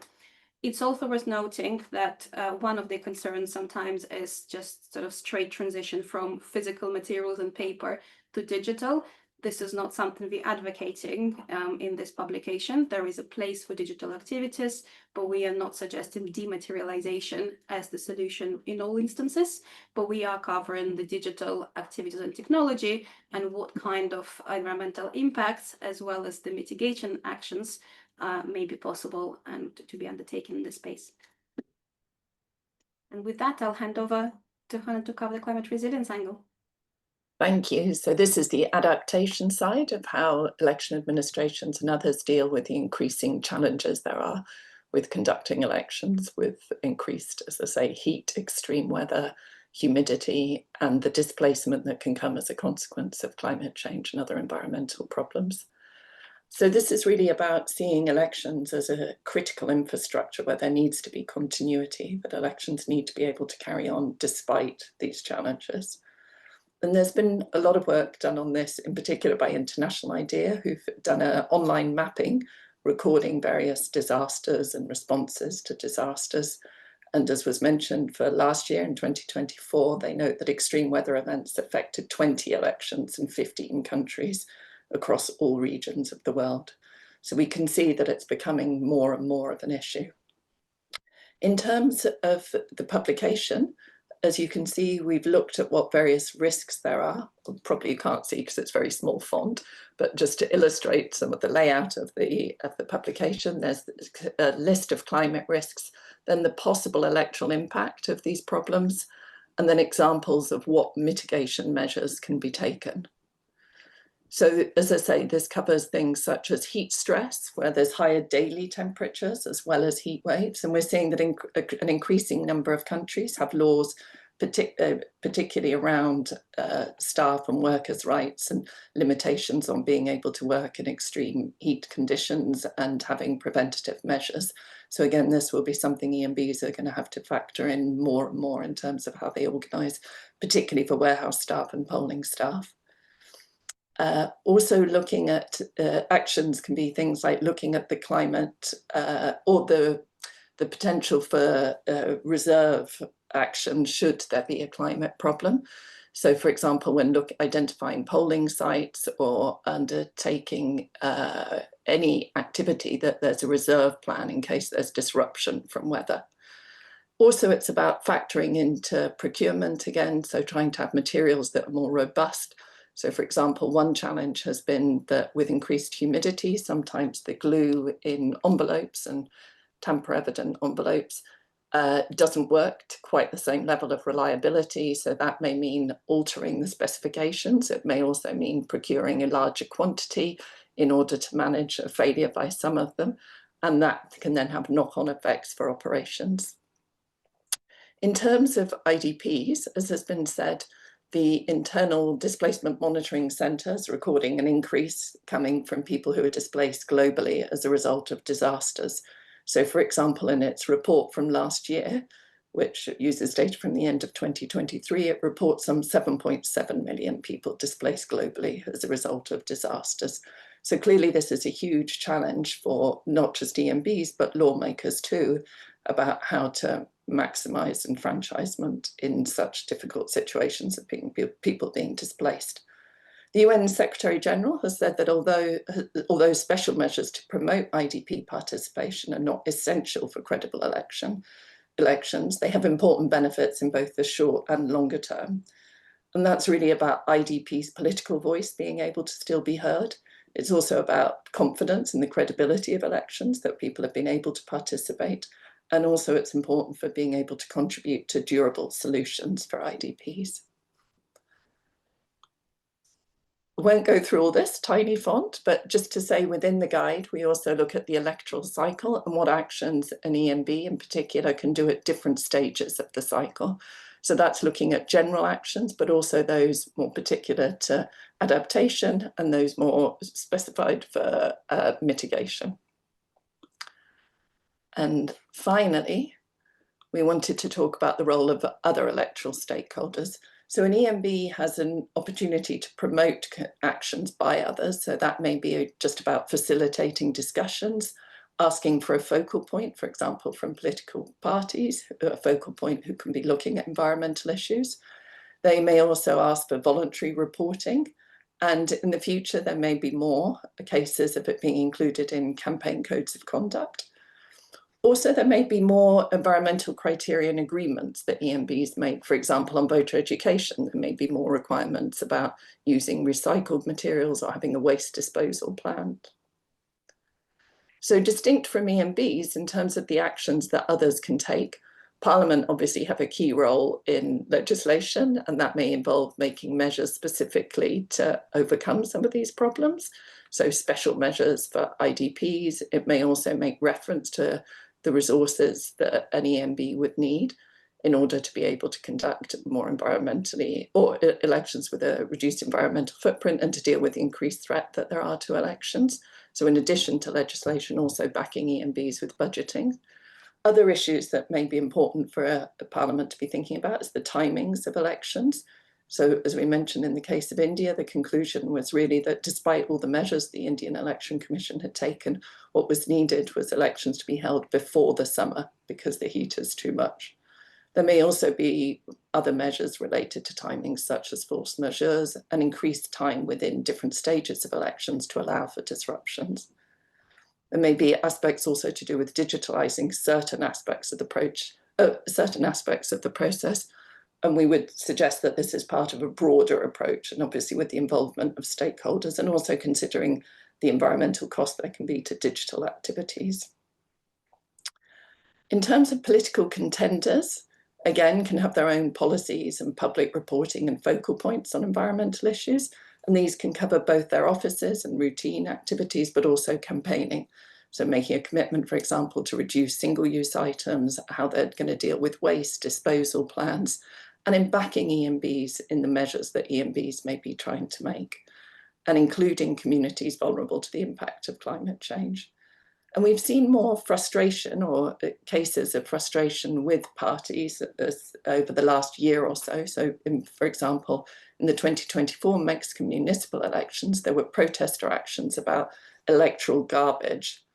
It's also worth noting that one of the concerns sometimes is just sort of straight transition from physical materials and paper to digital. This is not something we're advocating in this publication. There is a place for digital activities, but we are not suggesting dematerialization as the solution in all instances, but we are covering the digital activities and technology and what kind of environmental impacts, as well as the mitigation actions may be possible and to be undertaken in this space. And with that, I'll hand over to Hannah to cover the climate resilience angle. Thank you. So this is the adaptation side of how election administrations and others deal with the increasing challenges there are with conducting elections, with increased, as I say, heat, extreme weather, humidity, and the displacement that can come as a consequence of climate change and other environmental problems. So this is really about seeing elections as a critical infrastructure where there needs to be continuity, that elections need to be able to carry on despite these challenges. And there's been a lot of work done on this, in particular by International IDEA, who've done an online mapping, recording various disasters and responses to disasters. And as was mentioned, for last year in 2024, they note that extreme weather events affected 20 elections in 15 countries across all regions of the world. So we can see that it's becoming more and more of an issue. In terms of the publication, as you can see, we've looked at what various risks there are. Probably you can't see because it's very small font, but just to illustrate some of the layout of the publication, there's a list of climate risks, then the possible electoral impact of these problems, and then examples of what mitigation measures can be taken. So as I say, this covers things such as heat stress, where there's higher daily temperatures as well as heat waves. And we're seeing that an increasing number of countries have laws, particularly around staff and workers' rights and limitations on being able to work in extreme heat conditions and having preventative measures. So again, this will be something EMBs are going to have to factor in more and more in terms of how they organise, particularly for warehouse staff and polling staff. Also looking at actions can be things like looking at the climate or the potential for reserve action should there be a climate problem. So for example, when identifying polling sites or undertaking any activity, that there's a reserve plan in case there's disruption from weather. Also, it's about factoring into procurement again, so trying to have materials that are more robust. So for example, one challenge has been that with increased humidity, sometimes the glue in envelopes and tamper-evident envelopes doesn't work to quite the same level of reliability. So that may mean altering the specifications. It may also mean procuring a larger quantity in order to manage a failure by some of them. And that can then have knock-on effects for operations. In terms of IDPs, as has been said, the internal displacement monitoring centres recording an increase coming from people who are displaced globally as a result of disasters. So for example, in its report from last year, which uses data from the end of 2023, it reports some 7.7 million people displaced globally as a result of disasters. So clearly this is a huge challenge for not just EMBs, but lawmakers too, about how to maximise enfranchisement in such difficult situations of people being displaced. The UN Secretary General has said that although special measures to promote IDP participation are not essential for credible elections, they have important benefits in both the short and longer term. And that's really about IDP's political voice being able to still be heard. It's also about confidence in the credibility of elections, that people have been able to participate. And also it's important for being able to contribute to durable solutions for IDPs. I won't go through all this, tiny font, but just to say within the guide, we also look at the electoral cycle and what actions an EMB in particular can do at different stages of the cycle. So that's looking at general actions, but also those more particular to adaptation and those more specified for mitigation. And finally, we wanted to talk about the role of other electoral stakeholders. So an EMB has an opportunity to promote actions by others. So that may be just about facilitating discussions, asking for a focal point, for example, from political parties, a focal point who can be looking at environmental issues. They may also ask for voluntary reporting. And in the future, there may be more cases of it being included in campaign codes of conduct. Also, there may be more environmental criteria and agreements that EMBs make. For example, on voter education, there may be more requirements about using recycled materials or having a waste disposal plan. So distinct from EMBs in terms of the actions that others can take, Parliament obviously have a key role in legislation, and that may involve making measures specifically to overcome some of these problems. So special measures for IDPs. It may also make reference to the resources that an EMB would need in order to be able to conduct more environmentally or elections with a reduced environmental footprint and to deal with the increased threat that there are to elections. So in addition to legislation, also backing EMBs with budgeting. Other issues that may be important for a parliament to be thinking about is the timings of elections. So as we mentioned in the case of India, the conclusion was really that despite all the measures the Indian Election Commission had taken, what was needed was elections to be held before the summer because the heat is too much. There may also be other measures related to timings such as force majeures and increased time within different stages of elections to allow for disruptions. There may be aspects also to do with digitalizing certain aspects of the process. And we would suggest that this is part of a broader approach, and obviously with the involvement of stakeholders and also considering the environmental cost there can be to digital activities. In terms of political contenders, again, can have their own policies and public reporting and focal points on environmental issues. And these can cover both their offices and routine activities, but also campaigning. So making a commitment, for example, to reduce single-use items, how they're going to deal with waste, disposal plans, and in backing EMBs in the measures that EMBs may be trying to make, and including communities vulnerable to the impact of climate change. And we've seen more frustration or cases of frustration with parties over the last year or so. So, for example, in the 2024 Mexican municipal elections, there were protester actions about electoral garbage.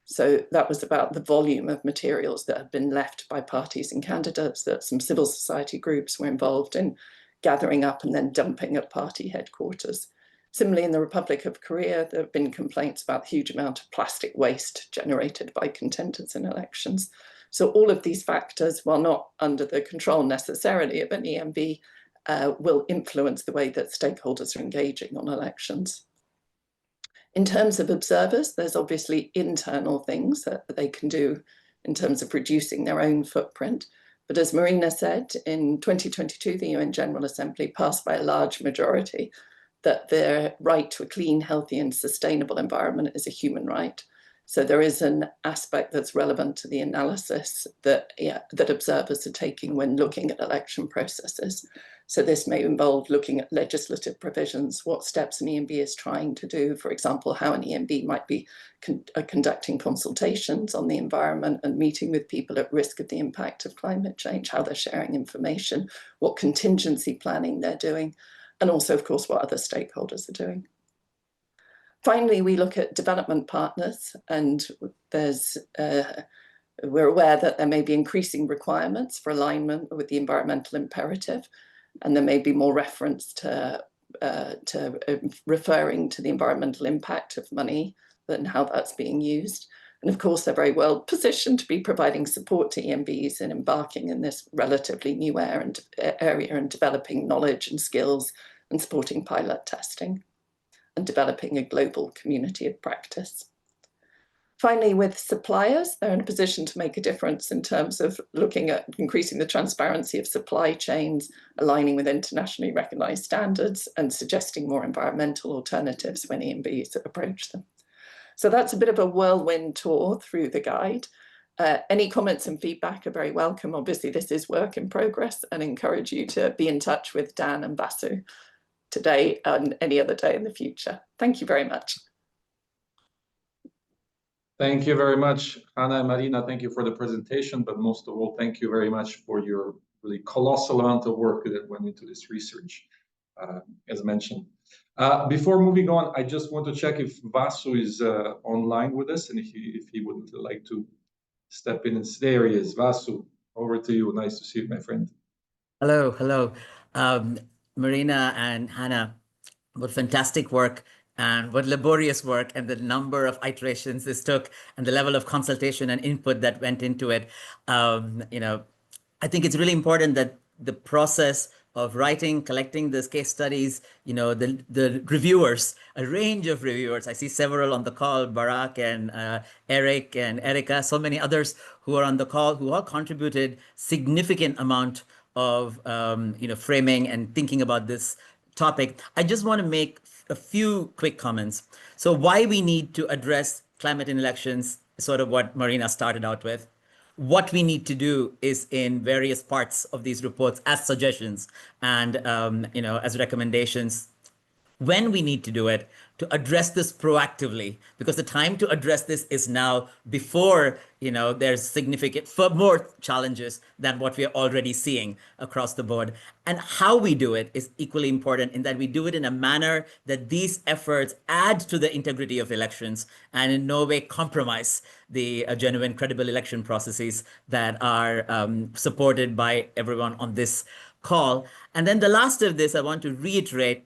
So that was about the volume of materials that had been left by parties and candidates that some civil society groups were involved in gathering up and then dumping at party headquarters. Similarly, in the Republic of Korea, there have been complaints about the huge amount of plastic waste generated by contenders in elections. So all of these factors, while not under the control necessarily of an EMB, will influence the way that stakeholders are engaging on elections. In terms of observers, there's obviously internal things that they can do in terms of reducing their own footprint. But as Marina said, in 2022, the UN General Assembly passed by a large majority that their right to a clean, healthy, and sustainable environment is a human right. So there is an aspect that's relevant to the analysis that observers are taking when looking at election processes. So this may involve looking at legislative provisions, what steps an EMB is trying to do, for example, how an EMB might be conducting consultations on the environment and meeting with people at risk of the impact of climate change, how they're sharing information, what contingency planning they're doing, and also, of course, what other stakeholders are doing. Finally, we look at development partners, and we're aware that there may be increasing requirements for alignment with the environmental imperative, and there may be more reference to referring to the environmental impact of money and how that's being used. And of course, they're very well positioned to be providing support to EMBs in embarking in this relatively new area and developing knowledge and skills and supporting pilot testing and developing a global community of practice. Finally, with suppliers, they're in a position to make a difference in terms of looking at increasing the transparency of supply chains, aligning with internationally recognized standards, and suggesting more environmental alternatives when EMBs approach them. So that's a bit of a whirlwind tour through the guide. Any comments and feedback are very welcome. Obviously, this is work in progress, and encourage you to be in touch with Dan and Vasu today and any other day in the future. Thank you very much. Thank you very much, Hannah and Marina. Thank you for the presentation, but most of all, thank you very much for your really colossal amount of work that went into this research, as mentioned. Before moving on, I just want to check if Vasu is online with us, and if he would like to step in. And there he is. Vasu, over to you. Nice to see you, my friend. Hello. Marina and Hannah, what fantastic work and what laborious work, and the number of iterations this took and the level of consultation and input that went into it. I think it's really important that the process of writing, collecting these case studies, the reviewers, a range of reviewers. I see several on the call, Barak and Eric and Erica, so many others who are on the call, who all contributed significant amount of framing and thinking about this topic. I just want to make a few quick comments. So why we need to address climate in elections, sort of what Marina started out with. What we need to do is in various parts of these reports as suggestions and as recommendations. When we need to do it, to address this proactively, because the time to address this is now, before there's significant more challenges than what we are already seeing across the board. And how we do it is equally important, in that we do it in a manner that these efforts add to the integrity of elections and in no way compromise the genuine, credible election processes that are supported by everyone on this call. And then the last of this, I want to reiterate,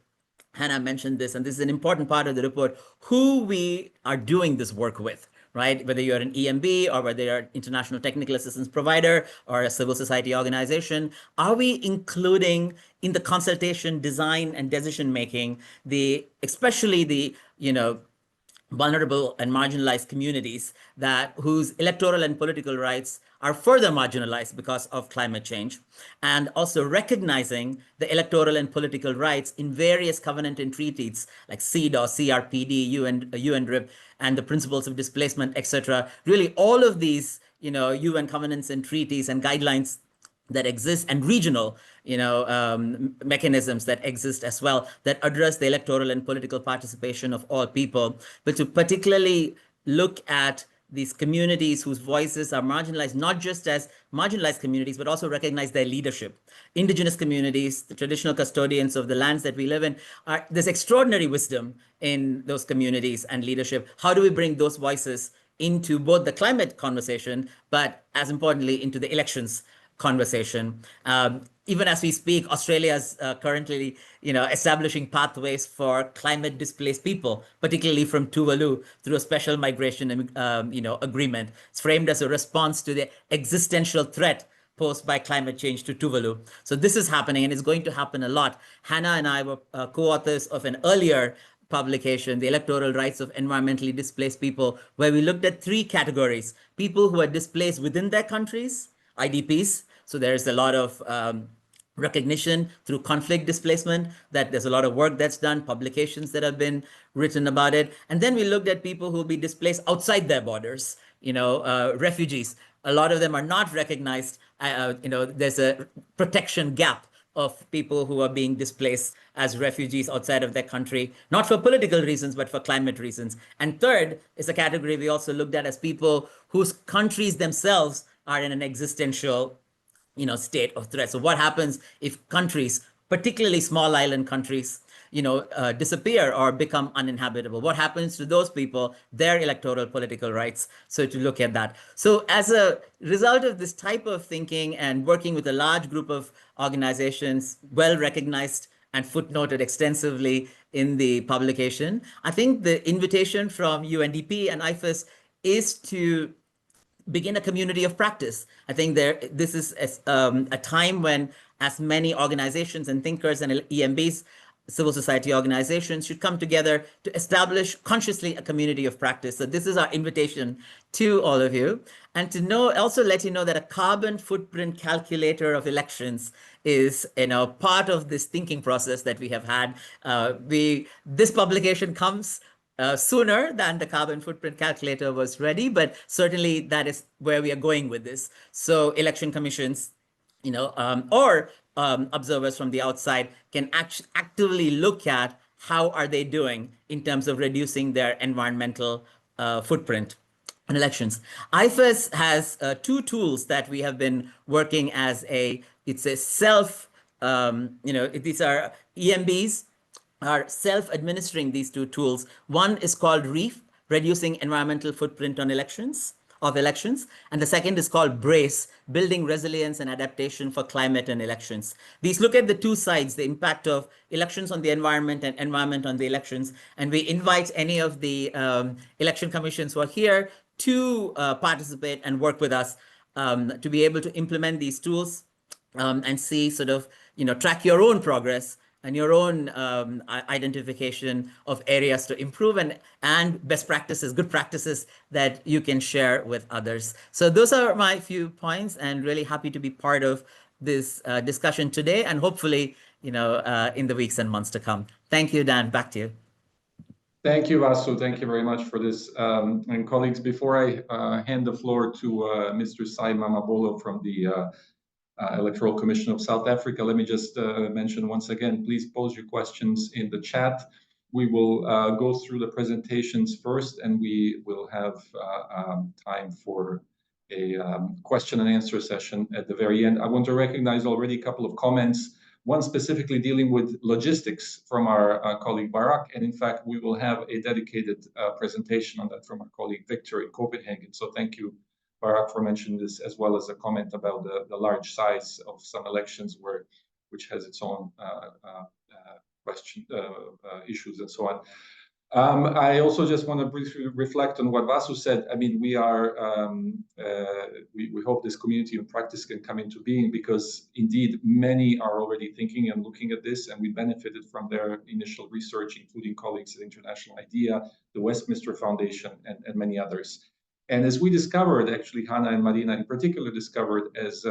Hannah mentioned this, and this is an important part of the report, who we are doing this work with, right? Whether you're an EMB or whether you're an international technical assistance provider or a civil society organization, are we including in the consultation, design, and decision-making, especially the vulnerable and marginalized communities whose electoral and political rights are further marginalized because of climate change, and also recognizing the electoral and political rights in various covenant and treaties like CEDAW, CRPD, UNDRIP, and the principles of displacement, etc. Really, all of these, UN covenants and treaties and guidelines that exist, and regional, mechanisms that exist as well, that address the electoral and political participation of all people, but to particularly look at these communities whose voices are marginalized, not just as marginalized communities, but also recognize their leadership. Indigenous communities, the traditional custodians of the lands that we live in, there's extraordinary wisdom in those communities and leadership. How do we bring those voices into both the climate conversation, but as importantly, into the elections conversation? Even as we speak, Australia is currently, establishing pathways for climate displaced people, particularly from Tuvalu, through a special migration, agreement. It's framed as a response to the existential threat posed by climate change to Tuvalu. So this is happening, and it's going to happen a lot. Hannah and I were co-authors of an earlier publication, The Electoral Rights of Environmentally Displaced People, where we looked at 3 categories: people who are displaced within their countries, IDPs. So there's a lot of recognition through conflict displacement, that there's a lot of work that's done, publications that have been written about it. And then we looked at people who will be displaced outside their borders, refugees. A lot of them are not recognized. There's a protection gap of people who are being displaced as refugees outside of their country, not for political reasons, but for climate reasons. And third is a category we also looked at as people whose countries themselves are in an existential, state of threat. So what happens if countries, particularly small island countries, disappear or become uninhabitable? What happens to those people, their electoral political rights? So to look at that. So as a result of this type of thinking and working with a large group of organizations, well recognized and footnoted extensively in the publication, I think the invitation from UNDP and IFES is to begin a community of practice. I think this is a time when as many organizations and thinkers and EMBs, civil society organizations, should come together to establish consciously a community of practice. So this is our invitation to all of you. And to also let you know that a carbon footprint calculator of elections is part of this thinking process that we have had. This publication comes sooner than the carbon footprint calculator was ready, but certainly that is where we are going with this. So election commissions, or observers from the outside can actively look at how are they doing in terms of reducing their environmental footprint in elections. IFES has 2 tools that we have been working as it's a self, these are EMBs, are self-administering these 2 tools. One is called REEF, Reducing Environmental Footprint on Elections, and the second is called BRACE, Building Resilience and Adaptation for Climate and Elections. These look at the 2 sides, the impact of elections on the environment and environment on the elections, and we invite any of the election commissions who are here to participate and work with us to be able to implement these tools and see track your own progress and your own identification of areas to improve and best practices, good practices that you can share with others. So those are my few points, and really happy to be part of this discussion today, and hopefully, in the weeks and months to come. Thank you, Dan. Back to you. Thank you, Vasu. Thank you very much for this. And colleagues, before I hand the floor to Mr. Sai Mamabolo from the Electoral Commission of South Africa, let me just mention once again, please pose your questions in the chat. We will go through the presentations first, and we will have time for a question and answer session at the very end. I want to recognize already a couple of comments, one specifically dealing with logistics from our colleague Barak, and in fact, we will have a dedicated presentation on that from our colleague Victor in Copenhagen. So thank you, Barak, for mentioning this, as well as a comment about the large size of some elections, which has its own issues and so on. I also just want to briefly reflect on what Vasu said. I mean, we hope this community in practice can come into being, because indeed many are already thinking and looking at this, and we benefited from their initial research, including colleagues at International IDEA, the Westminster Foundation, and many others. And as we discovered, actually, Hannah and Marina in particular discovered as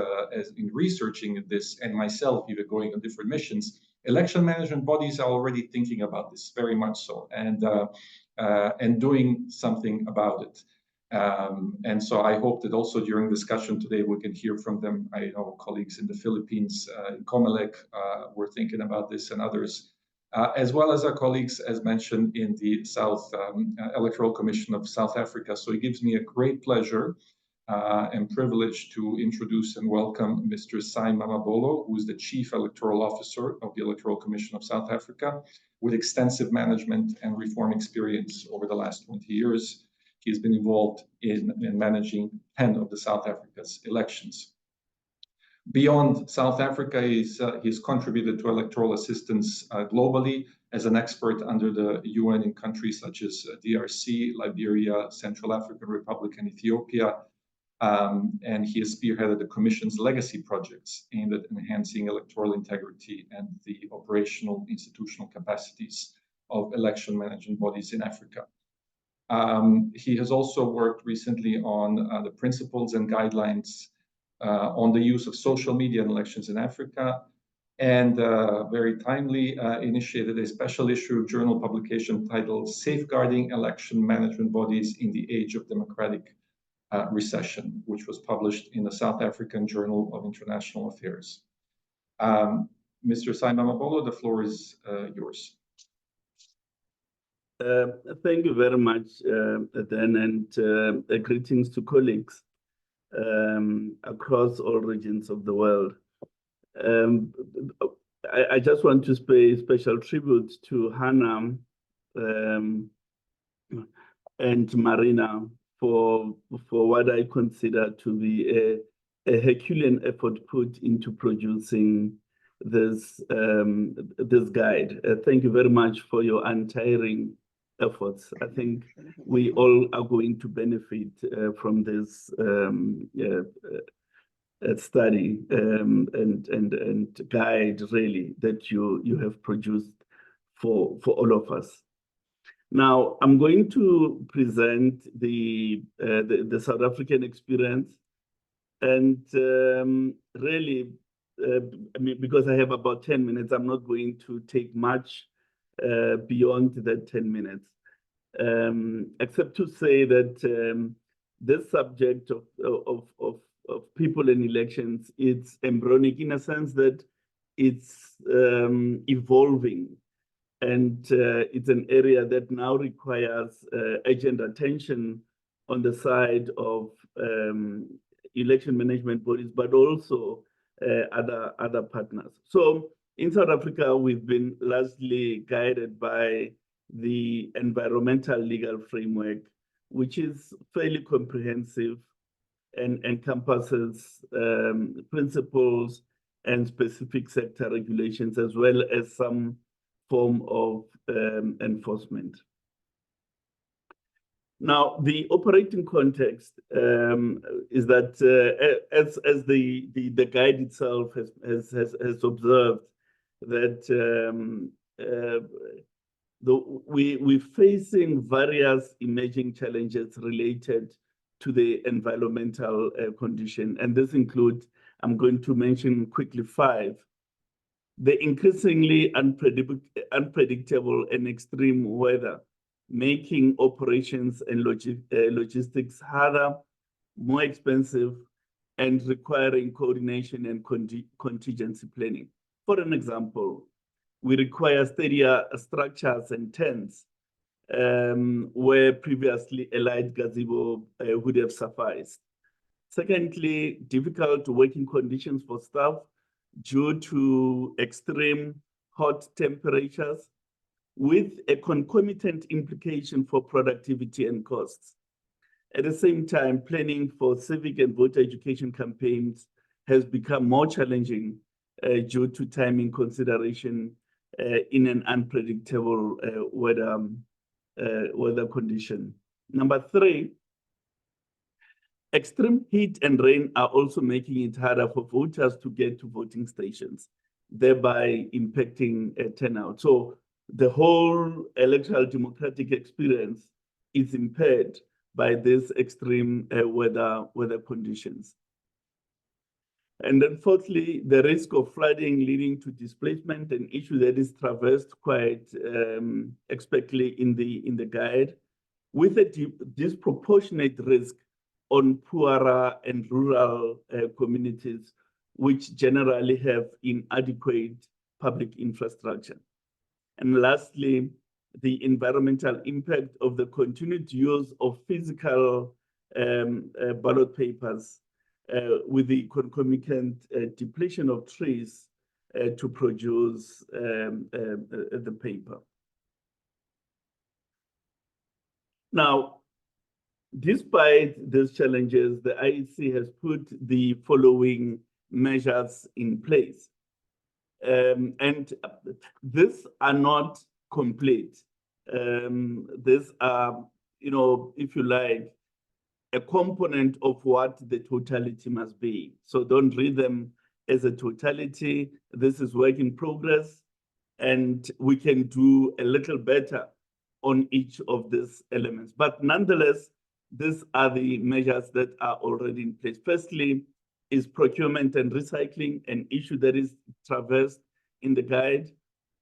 in researching this, and myself even going on different missions, election management bodies are already thinking about this very much so, and doing something about it. And so I hope that also during discussion today we can hear from them. I know colleagues in the Philippines, in Comelec, were thinking about this, and others, as well as our colleagues, as mentioned, in the South Electoral Commission of South Africa. So it gives me a great pleasure and privilege to introduce and welcome Mr. Sy Mamabolo, who is the Chief Electoral Officer of the Electoral Commission of South Africa, with extensive management and reform experience over the last 20 years. He's been involved in managing 10 of the South Africa's elections. Beyond South Africa, he's contributed to electoral assistance globally as an expert under the UN in countries such as DRC, Liberia, Central African Republic, and Ethiopia. And he has spearheaded the Commission's legacy projects aimed at enhancing electoral integrity and the operational institutional capacities of election management bodies in Africa. He has also worked recently on the principles and guidelines on the use of social media in elections in Africa, and very timely initiated a special issue journal publication titled Safeguarding Election Management Bodies in the Age of Democratic Recession, which was published in the South African Journal of International Affairs. Mr. Sy Mamabolo, the floor is yours. Thank you very much, Dan, and greetings to colleagues across all regions of the world. I just want to pay special tribute to Hannah and Marina for what I consider to be a Herculean effort put into producing this guide. Thank you very much for your untiring efforts. I think we all are going to benefit from this study and guide, really, that you have produced for all of us. Now, I'm going to present the South African experience, and really, I mean, because I have about 10 minutes, I'm not going to take much beyond that 10 minutes, except to say that this subject of people and elections, it's embryonic in a sense that it's evolving. And it's an area that now requires urgent attention on the side of election management bodies, but also other partners. So in South Africa, we've been largely guided by the environmental legal framework, which is fairly comprehensive and encompasses principles and specific sector regulations, as well as some form of enforcement. Now, the operating context is that, as the guide itself has observed, that we're facing various emerging challenges related to the environmental condition, and this includes, I'm going to mention quickly 5. The increasingly unpredictable and extreme weather, making operations and logistics harder, more expensive, and requiring coordination and contingency planning. For an example, we require steadier structures and tents where previously a light gazebo would have sufficed. Secondly, difficult working conditions for staff due to extreme hot temperatures, with a concomitant implication for productivity and costs. At the same time, planning for civic and voter education campaigns has become more challenging due to timing consideration in an unpredictable weather weather condition. Number 3, extreme heat and rain are also making it harder for voters to get to voting stations, thereby impacting turnout. So the whole electoral democratic experience is impaired by these extreme weather conditions. And then fourthly, the risk of flooding leading to displacement, an issue that is traversed quite expertly in the guide, with a disproportionate risk on poorer and rural communities, which generally have inadequate public infrastructure. And lastly, the environmental impact of the continued use of physical ballot papers with the concomitant depletion of trees to produce the paper. Now, despite these challenges, the IEC has put the following measures in place. And these are not complete. These are, if you like, a component of what the totality must be. So don't read them as a totality. This is work in progress, and we can do a little better on each of these elements. But nonetheless, these are the measures that are already in place. Firstly, is procurement and recycling, an issue that is traversed in the guide.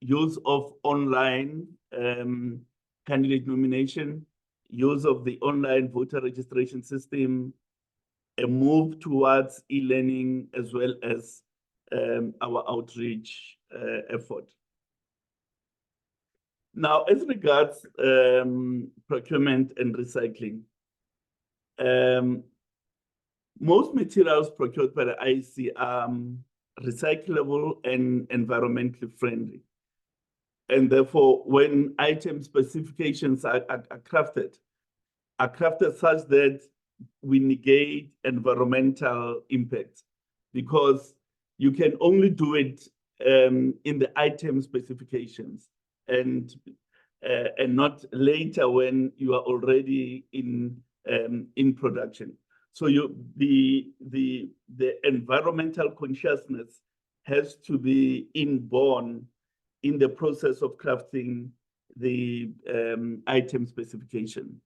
Use of online candidate nomination, use of the online voter registration system, a move towards e-learning, as well as our outreach effort. Now, as regards procurement and recycling, most materials procured by the IEC are recyclable and environmentally friendly. And therefore, when item specifications are crafted such that we negate environmental impact, because you can only do it in the item specifications and not later when you are already in production. So the environmental consciousness has to be inborn in the process of crafting the item specification.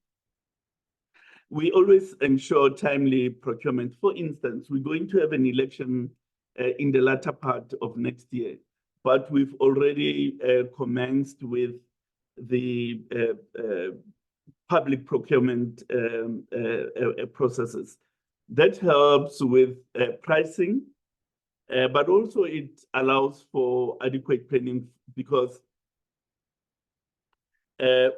We always ensure timely procurement. For instance, we're going to have an election in the latter part of next year, but we've already commenced with the public procurement processes. That helps with pricing, but also it allows for adequate planning, because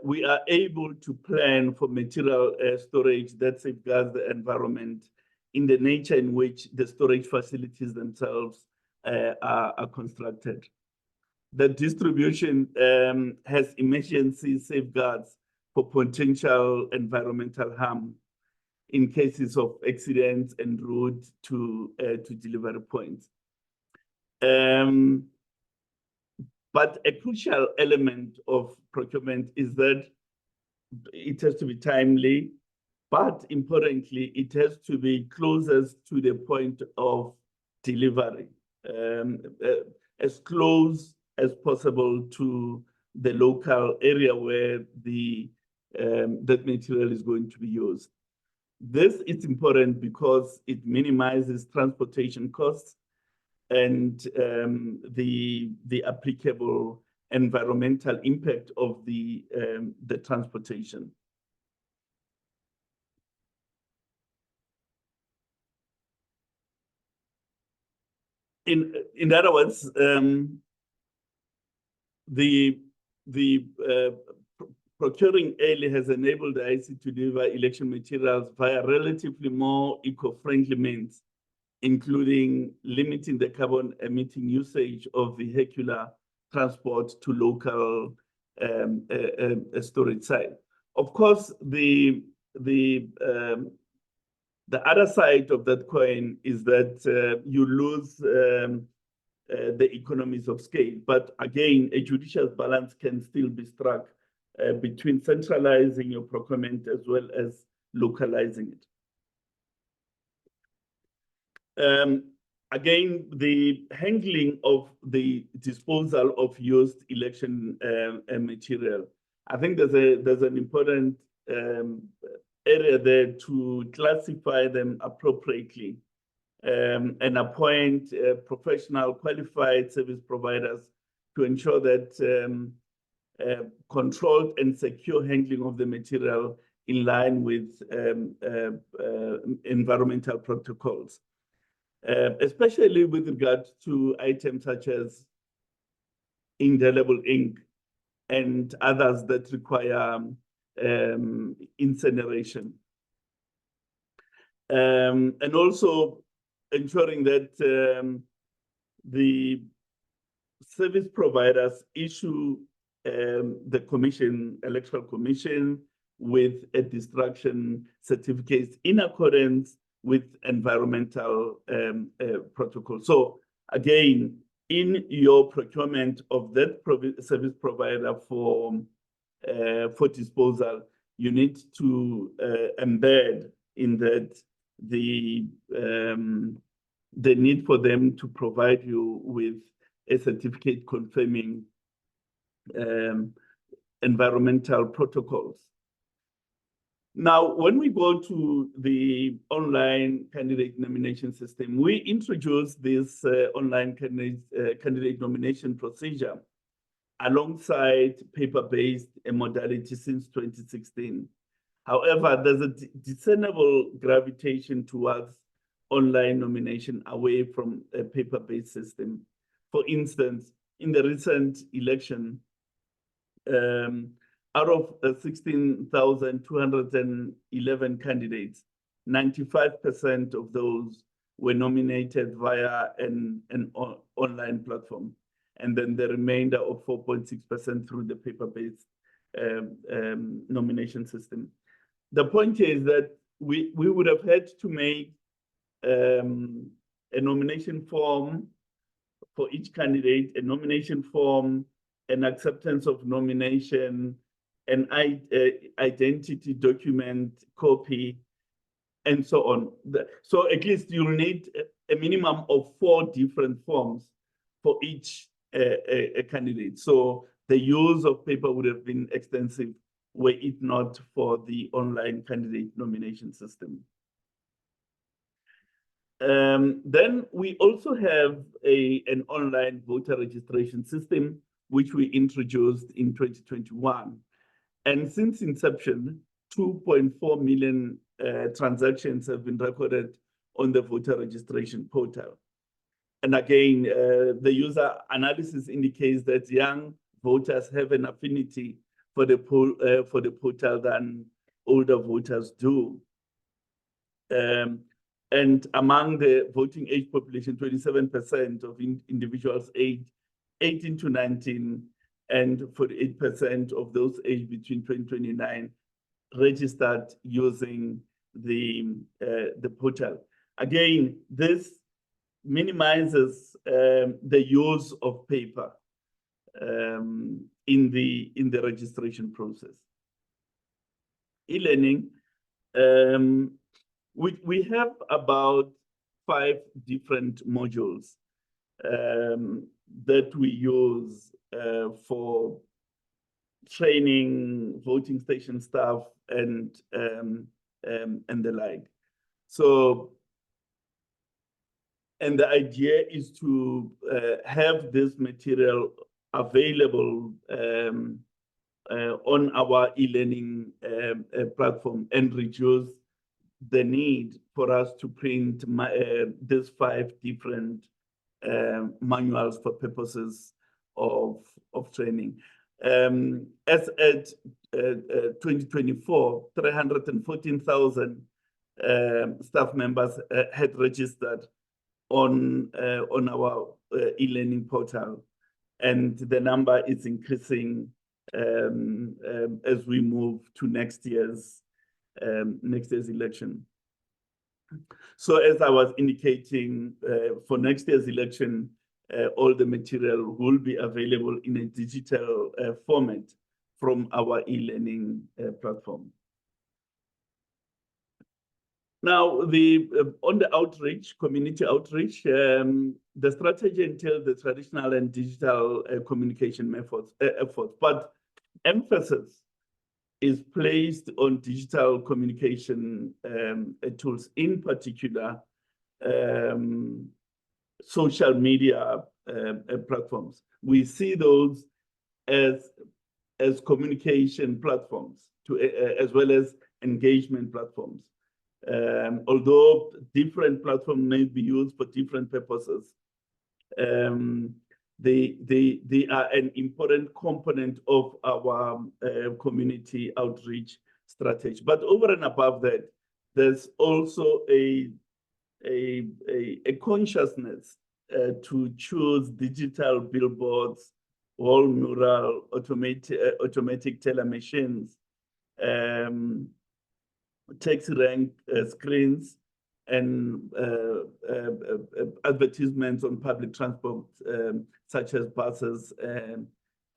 we are able to plan for material storage that safeguards the environment in the nature in which the storage facilities themselves are constructed. The distribution has emergency safeguards for potential environmental harm in cases of accidents en route to delivery points. But a crucial element of procurement is that it has to be timely, but importantly, it has to be closest to the point of delivery, as close as possible to the local area where that material is going to be used. This is important because it minimizes transportation costs and the applicable environmental impact of the transportation. In other words, procuring early has enabled the IEC to deliver election materials via relatively more eco-friendly means, including limiting the carbon emitting usage of vehicular transport to local storage site. Of course, the other side of that coin is that you lose the economies of scale. But again, a judicious balance can still be struck between centralizing your procurement as well as localizing it. Again, the handling of the disposal of used election material. I think there's an important area there to classify them appropriately and appoint professional qualified service providers to ensure that controlled and secure handling of the material in line with environmental protocols. Especially with regard to items such as indelible ink and others that require incineration. And also ensuring that the service providers issue the electoral commission with a destruction certificate in accordance with environmental protocol. So again, in your procurement of that service provider for disposal, you need to embed in that the need for them to provide you with a certificate confirming environmental protocols. Now, when we go to the online candidate nomination system, we introduced this online candidate nomination procedure alongside paper-based modality since 2016. However, there's a discernible gravitation towards online nomination away from a paper-based system. For instance, in the recent election, out of 16,211 candidates, 95% of those were nominated via an online platform, and then the remainder of 4.6% through the paper-based nomination system. The point is that we would have had to make a nomination form for each candidate, a nomination form, an acceptance of nomination, an identity document copy, and so on. So at least you'll need a minimum of 4 different forms for each candidate. So the use of paper would have been extensive were it not for the online candidate nomination system. Then we also have an online voter registration system, which we introduced in 2021. And since inception, 2.4 million transactions have been recorded on the voter registration portal. And again, the user analysis indicates that young voters have an affinity for the portal than older voters do. And among the voting age population, 27% of individuals aged 18 to 19 and 48% of those aged between 2029 registered using the portal. Again, this minimizes the use of paper in the registration process. E-learning, we have about 5 different modules that we use for training voting station staff and the like. So, and the idea is to have this material available on our e-learning platform and reduce the need for us to print these 5 different manuals for purposes of training. As at 2024, 314,000 staff members had registered on our e-learning portal, and the number is increasing as we move to next year's election. So as I was indicating, for next year's election, all the material will be available in a digital format from our e-learning platform. Now, on the outreach, community outreach, the strategy entails the traditional and digital communication efforts, but emphasis is placed on digital communication tools, in particular, social media platforms. We see those as communication platforms as well as engagement platforms. Although different platforms may be used for different purposes, they are an important component of our community outreach strategy. But over and above that, there's also a consciousness to choose digital billboards, wall mural, automatic teller machines, taxi rank screens, and advertisements on public transport, such as buses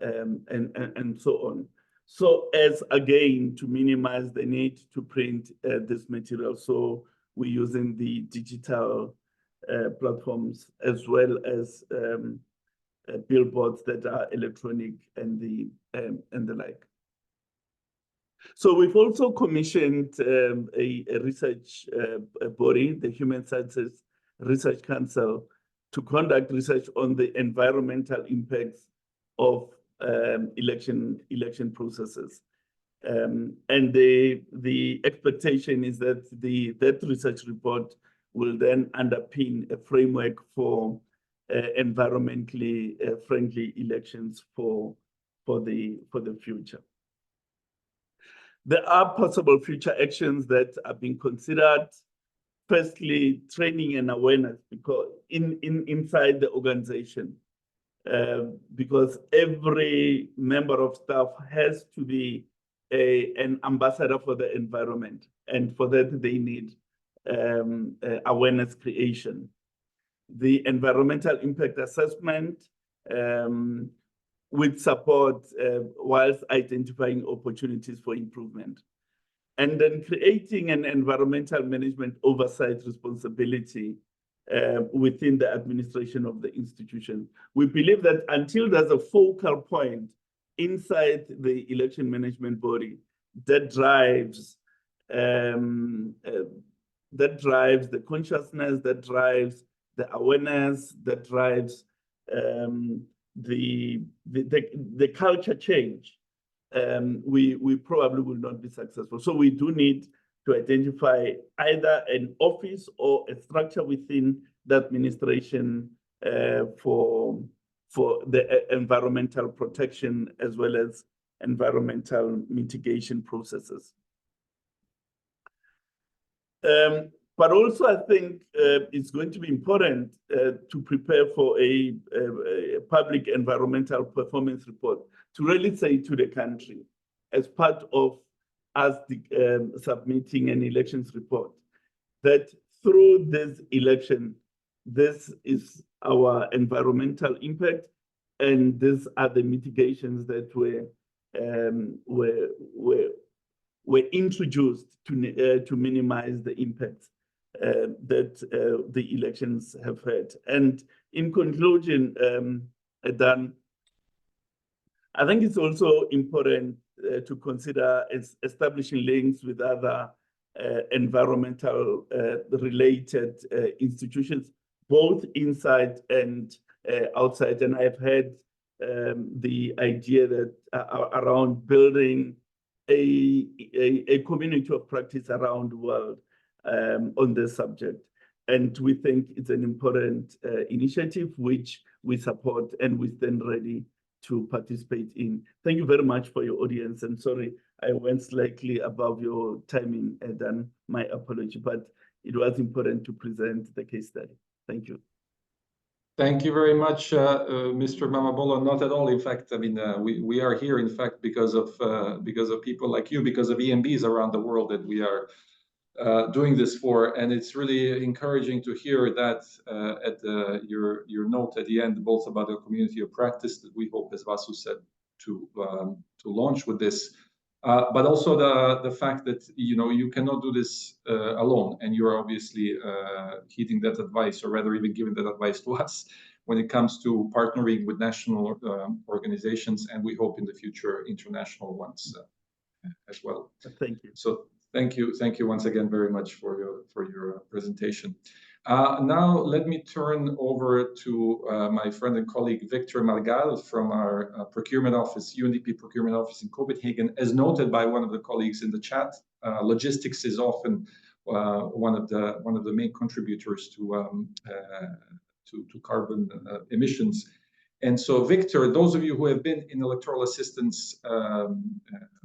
and so on. So as, again, to minimize the need to print this material. So we're using the digital platforms as well as billboards that are electronic and the like. So we've also commissioned a research body, the Human Sciences Research Council, to conduct research on the environmental impacts of election processes. And the expectation is that that research report will then underpin a framework for environmentally friendly elections for the future. There are possible future actions that are being considered. Firstly, training and awareness, because inside the organization, because every member of staff has to be an ambassador for the environment, and for that they need awareness creation. The environmental impact assessment with support whilst identifying opportunities for improvement. And then creating an environmental management oversight responsibility within the administration of the institution. We believe that until there's a focal point inside the election management body that drives the consciousness, that drives the awareness, that drives the culture change, we probably will not be successful. So we do need to identify either an office or a structure within the administration for the environmental protection as well as environmental mitigation processes. But also, I think it's going to be important to prepare for a public environmental performance report to really say to the country, as part of us submitting an elections report, that through this election, this is our environmental impact, and these are the mitigations that were introduced to minimize the impacts that the elections have had. And in conclusion, Dan, I think it's also important to consider establishing links with other environmental related institutions, both inside and outside. And I've had the idea that around building a community of practice around the world on this subject. And we think it's an important initiative which we support and we stand ready to participate in. Thank you very much for your audience. And sorry, I went slightly above your timing, Dan, my apology, but it was important to present the case study. Thank you. Thank you very much, Mr. Mamabolo. Not at all. In fact, I mean, we are here, in fact, because of people like you, because of EMBs around the world that we are doing this for. And it's really encouraging to hear that at your note at the end, both about the community of practice that we hope, as Vasu said, launch with this. But also the fact that you cannot do this alone, and you're obviously heeding that advice, or rather even giving that advice to us when it comes to partnering with national organizations, and we hope in the future international ones as well. Thank you. So thank you once again very much for your presentation. Now let me turn over to my friend and colleague Victor Margal from our procurement office, UNDP procurement office in Copenhagen. As noted by one of the colleagues in the chat, logistics is often one of the main contributors to carbon emissions. And so, Victor, those of you who have been in electoral assistance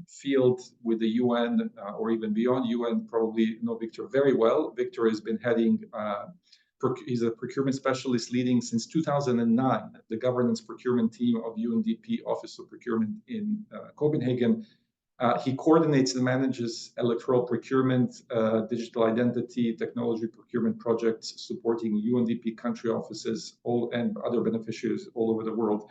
field with the UN or even beyond UN probably know Victor very well. Victor has been heading, he's a procurement specialist leading since 2009, the governance procurement team of UNDP Office of Procurement in Copenhagen. He coordinates and manages electoral procurement, digital identity, technology procurement projects, supporting UNDP country offices and other beneficiaries all over the world.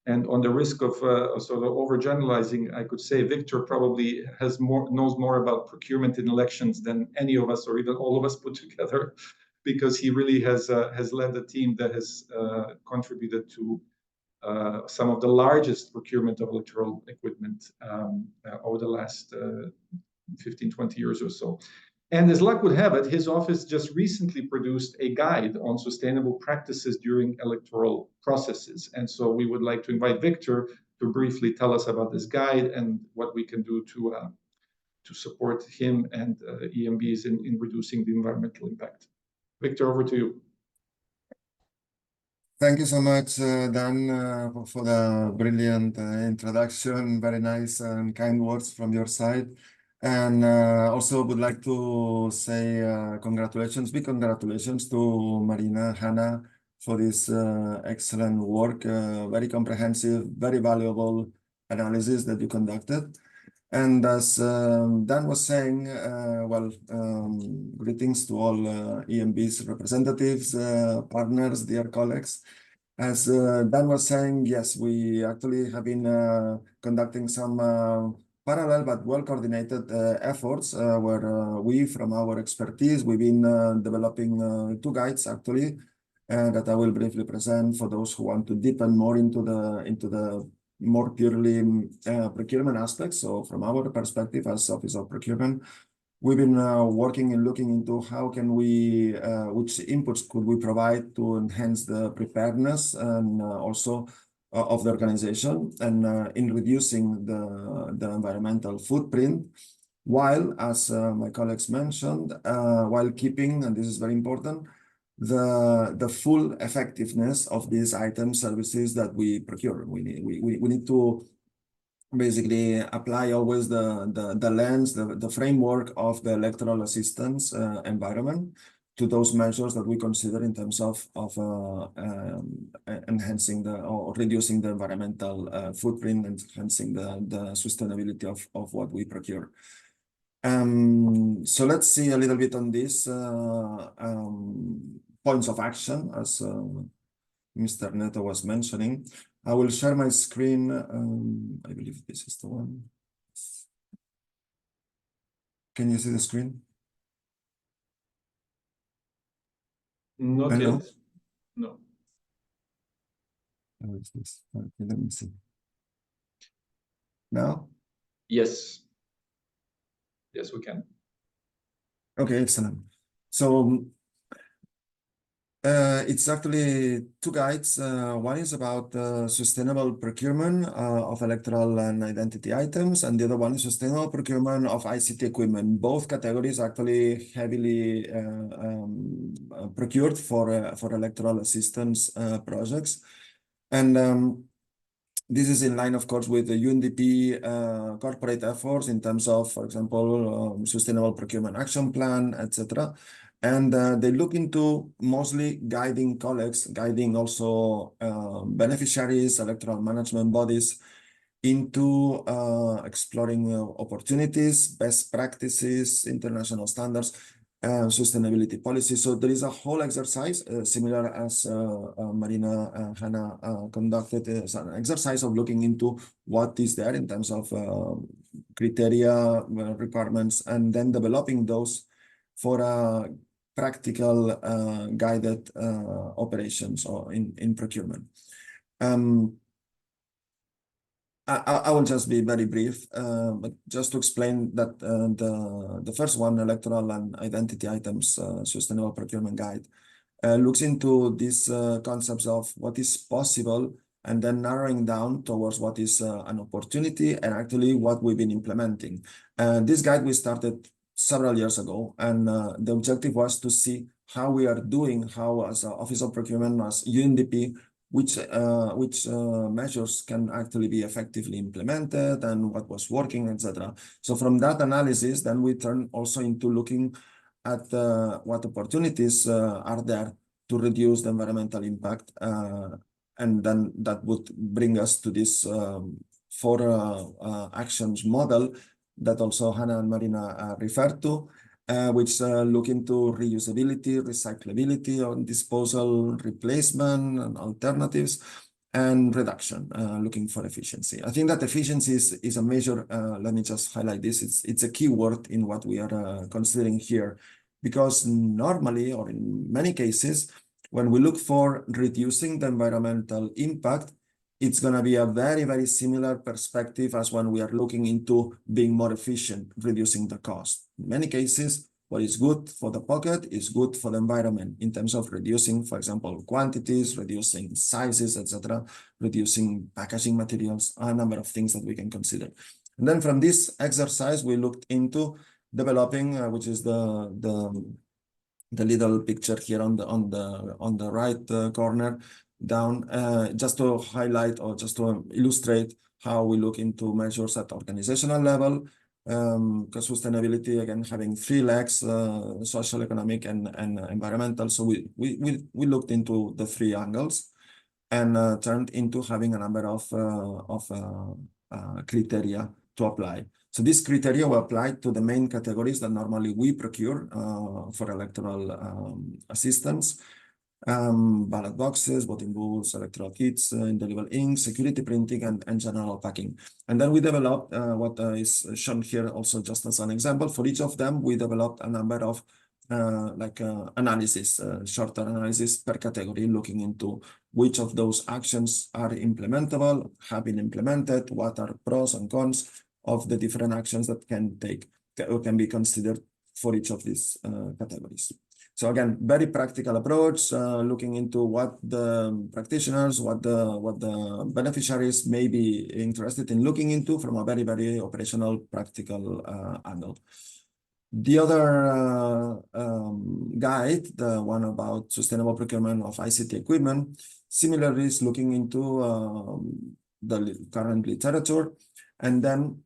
And on the risk of sort of overgeneralizing, I could say Victor probably knows more about procurement in elections than any of us, or even all of us put together, because he really has led a team that has contributed to some of the largest procurement of electoral equipment over the last 15, 20 years or so. And as luck would have it, his office just recently produced a guide on sustainable practices during electoral processes. And so we would like to invite Victor to briefly tell us about this guide and what we can do to support him and EMBs in reducing the environmental impact. Victor, over to you. Thank you so much, Dan, for the brilliant introduction. Very nice and kind words from your side. And also would like to say big congratulations to Marina, Hannah, for this excellent work, very comprehensive, very valuable analysis that you conducted. And as Dan was saying, greetings to all EMB's representatives, partners, dear colleagues. As Dan was saying, yes, we actually have been conducting some parallel but well-coordinated efforts where we, from our expertise, we've been developing two guides actually that I will briefly present for those who want to deepen more into the more purely procurement aspects. So from our perspective as Office of Procurement, we've been working and looking into how can we, which inputs could we provide to enhance the preparedness and also of the organization and in reducing the environmental footprint, while, as my colleagues mentioned, while keeping, and this is very important, the full effectiveness of these items, services that we procure. We need to basically apply always the lens, the framework of the electoral assistance environment to those measures that we consider in terms of enhancing or reducing the environmental footprint and enhancing the sustainability of what we procure. So let's see a little bit on this points of action, as Mr. Neto was mentioning. I will share my screen. I believe this is the one. Can you see the screen? Not yet. No. How is this? Okay, let me see. Now? Yes. Yes, we can. Okay, excellent. So it's actually two guides. One is about sustainable procurement of electoral and identity items, and the other one is sustainable procurement of ICT equipment. Both categories actually heavily procured for electoral assistance projects. And this is in line, of course, with the UNDP corporate efforts in terms of, for example, Sustainable Procurement Action Plan, etc. And they look into mostly guiding colleagues, guiding also beneficiaries, electoral management bodies into exploring opportunities, best practices, international standards, sustainability policy. So there is a whole exercise similar as Marina and Hannah conducted. It's an exercise of looking into what is there in terms of criteria, requirements, and then developing those for practical guided operations or in procurement. I will just be very brief, but just to explain that the first one, electoral and identity items, sustainable procurement guide, looks into these concepts of what is possible and then narrowing down towards what is an opportunity and actually what we've been implementing. This guide we started several years ago, and the objective was to see how we are doing, how as Office of Procurement, as UNDP, which measures can actually be effectively implemented and what was working, etc. So from that analysis, then we turn also into looking at what opportunities are there to reduce the environmental impact. And then that would bring us to this 4 actions model that also Hannah and Marina referred to, which look into reusability, recyclability on disposal, replacement and alternatives, and reduction, looking for efficiency. I think that efficiency is a major, let me just highlight this, it's a key word in what we are considering here, because normally, or in many cases, when we look for reducing the environmental impact, it's going to be a very, very similar perspective as when we are looking into being more efficient, reducing the cost. In many cases, what is good for the pocket is good for the environment in terms of reducing, for example, quantities, reducing sizes, etc., reducing packaging materials, a number of things that we can consider. And then from this exercise, we looked into developing, which is the little picture here on the right corner, down, just to highlight or just to illustrate how we look into measures at organizational level, because sustainability, again, having 3 legs, social, economic, and environmental. So we looked into the 3 angles and turned into having a number of criteria to apply. So these criteria were applied to the main categories that normally we procure for electoral assistance. Ballot boxes, voting booths, electoral kits, indelible ink, security printing, and general packing. And then we developed what is shown here also just as an example. For each of them, we developed a number of analysis, shorter analysis per category, looking into which of those actions are implementable, have been implemented, what are pros and cons of the different actions that can be considered for each of these categories. So again, very practical approach, looking into what the practitioners, what the beneficiaries may be interested in looking into from a very, very operational, practical angle. The other guide, the one about sustainable procurement of ICT equipment, similarly is looking into the current literature, and then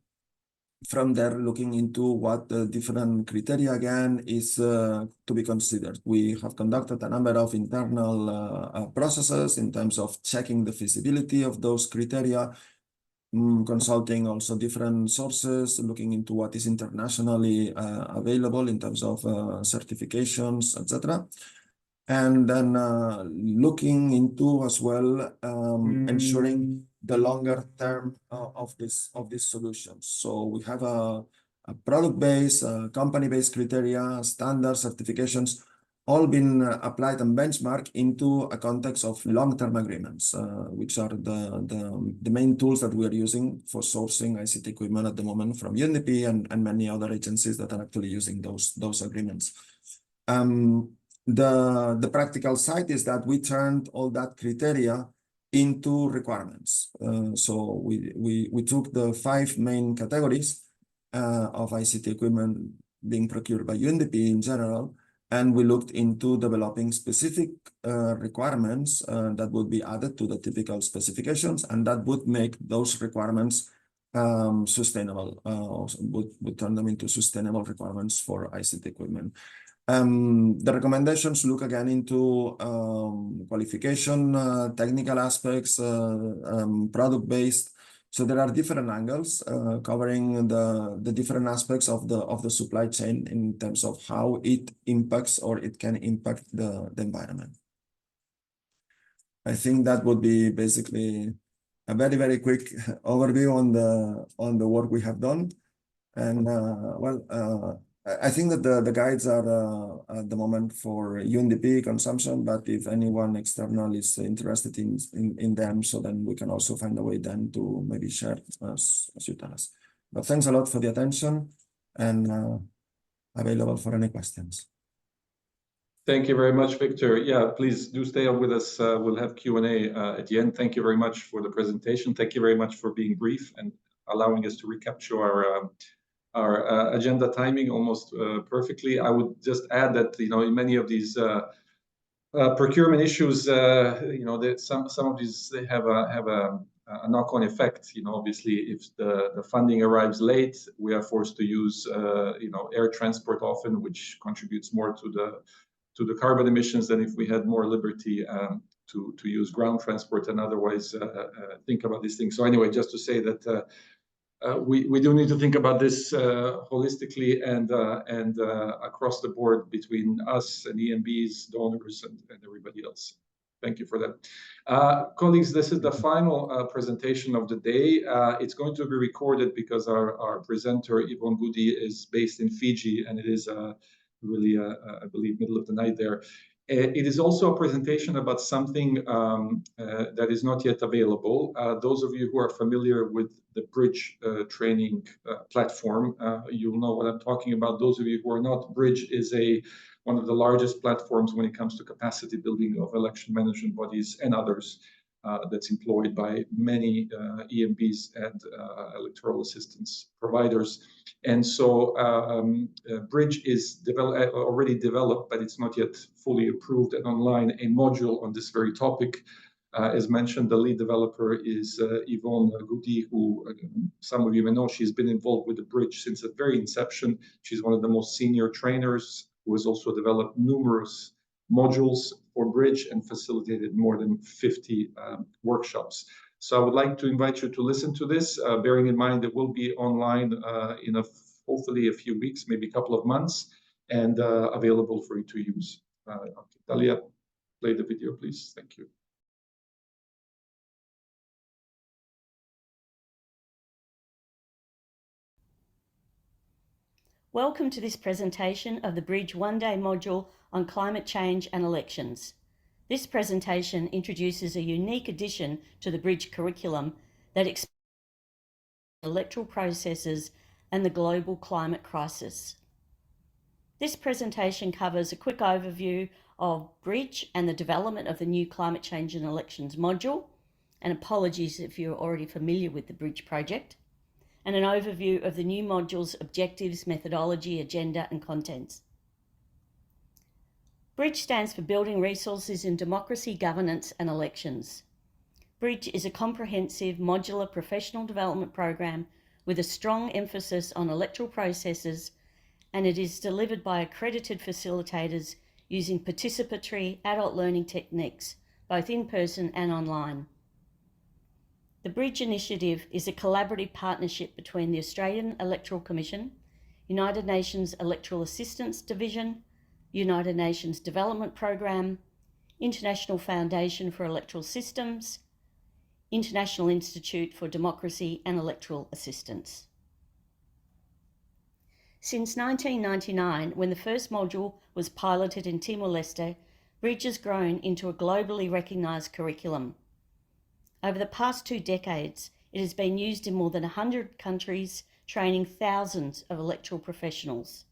from there looking into what the different criteria again is to be considered. We have conducted a number of internal processes in terms of checking the feasibility of those criteria, consulting also different sources, looking into what is internationally available in terms of certifications, etc. And then looking into as well ensuring the longer term of this solutions. So we have a product-based, company-based criteria, standard certifications, all been applied and benchmarked into a context of long-term agreements, which are the main tools that we are using for sourcing ICT equipment at the moment from UNDP and many other agencies that are actually using those agreements. The practical side is that we turned all that criteria into requirements. So we took the 5 main categories of ICT equipment being procured by UNDP in general, and we looked into developing specific requirements that would be added to the typical specifications, and that would make those requirements sustainable, would turn them into sustainable requirements for ICT equipment. The recommendations look again into qualification, technical aspects, product-based, So there are different angles covering the different aspects of the supply chain in terms of how it impacts or it can impact the environment. I think that would be basically a very, very quick overview on the work we have done. And I think that the guides are at the moment for UNDP consumption, but if anyone external is interested in them, so then we can also find a way then to maybe share as you tell us. But thanks a lot for the attention, and available for any questions. Thank you very much, Victor. Yeah, please do stay up with us. We'll have Q&A at the end. Thank you very much for the presentation. Thank you very much for being brief and allowing us to recapture our agenda timing almost perfectly. I would just add that, you know, in many of these procurement issues, you know, that some of these, they have a knock-on effect. You know, obviously, if the funding arrives late, we are forced to use, you know, air transport often, which contributes more to the carbon emissions than if we had more liberty to use ground transport and otherwise think about these things. So anyway, just to say that we do need to think about this holistically and across the board between us and EMBs, donors, and everybody else. Thank you for that. Colleagues, this is the final presentation of the day. It's going to be recorded because our presenter, Yvonne Goody, is based in Fiji, and it is really, I believe, middle of the night there. It is also a presentation about something that is not yet available. Those of you who are familiar with the Bridge training platform, you'll know what I'm talking about. Those of you who are not, Bridge is one of the largest platforms when it comes to capacity building of election management bodies and others that's employed by many EMBs and electoral assistance providers. And so Bridge is already developed, but it's not yet fully approved and online, a module on this very topic. As mentioned, the lead developer is Yvonne Goody, who some of you may know. She's been involved with the Bridge since the very inception. She's one of the most senior trainers who has also developed numerous modules for Bridge and facilitated more than 50 workshops. So I would like to invite you to listen to this, bearing in mind it will be online in hopefully a few weeks, maybe a couple of months, and available for you to use. Dalia, play the video, please. Thank you. Welcome to this presentation of the Bridge one-day module on climate change and elections. This presentation introduces a unique addition to the Bridge curriculum that explores electoral processes and the global climate crisis. This presentation covers a quick overview of Bridge and the development of the new climate change and elections module, and apologies if you're already familiar with the Bridge project, and an overview of the new module's objectives, methodology, agenda, and contents. Bridge stands for Building Resources in Democracy, Governance and Elections. Bridge is a comprehensive modular professional development program with a strong emphasis on electoral processes, and it is delivered by accredited facilitators using participatory adult learning techniques, both in person and online. The Bridge initiative is a collaborative partnership between the Australian Electoral Commission, United Nations Electoral Assistance Division, United Nations Development Programme, International Foundation for Electoral Systems, International Institute for Democracy and Electoral Assistance. Since 1999, when the first module was piloted in Timor-Leste, Bridge has grown into a globally recognised curriculum. Over the past 2 decades, it has been used in more than 100 countries, training thousands of electoral professionals.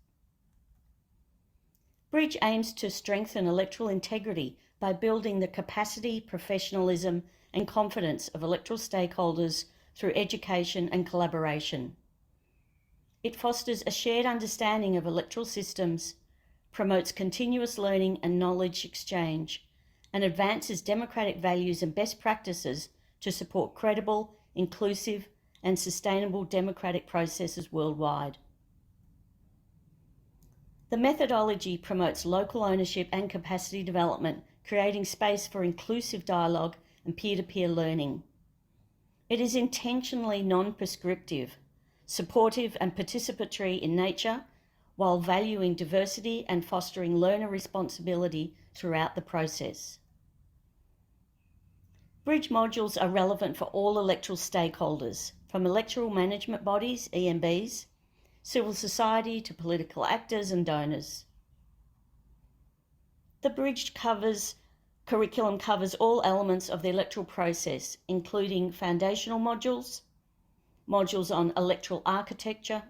Bridge aims to strengthen electoral integrity by building the capacity, professionalism, and confidence of electoral stakeholders through education and collaboration. It fosters a shared understanding of electoral systems, promotes continuous learning and knowledge exchange, and advances democratic values and best practices to support credible, inclusive, and sustainable democratic processes worldwide. The methodology promotes local ownership and capacity development, creating space for inclusive dialogue and peer-to-peer learning. It is intentionally non-prescriptive, supportive and participatory in nature, while valuing diversity and fostering learner responsibility throughout the process. Bridge modules are relevant for all electoral stakeholders, from electoral management bodies, EMBs, civil society to political actors and donors. The Bridge curriculum covers all elements of the electoral process, including foundational modules, modules on electoral architecture,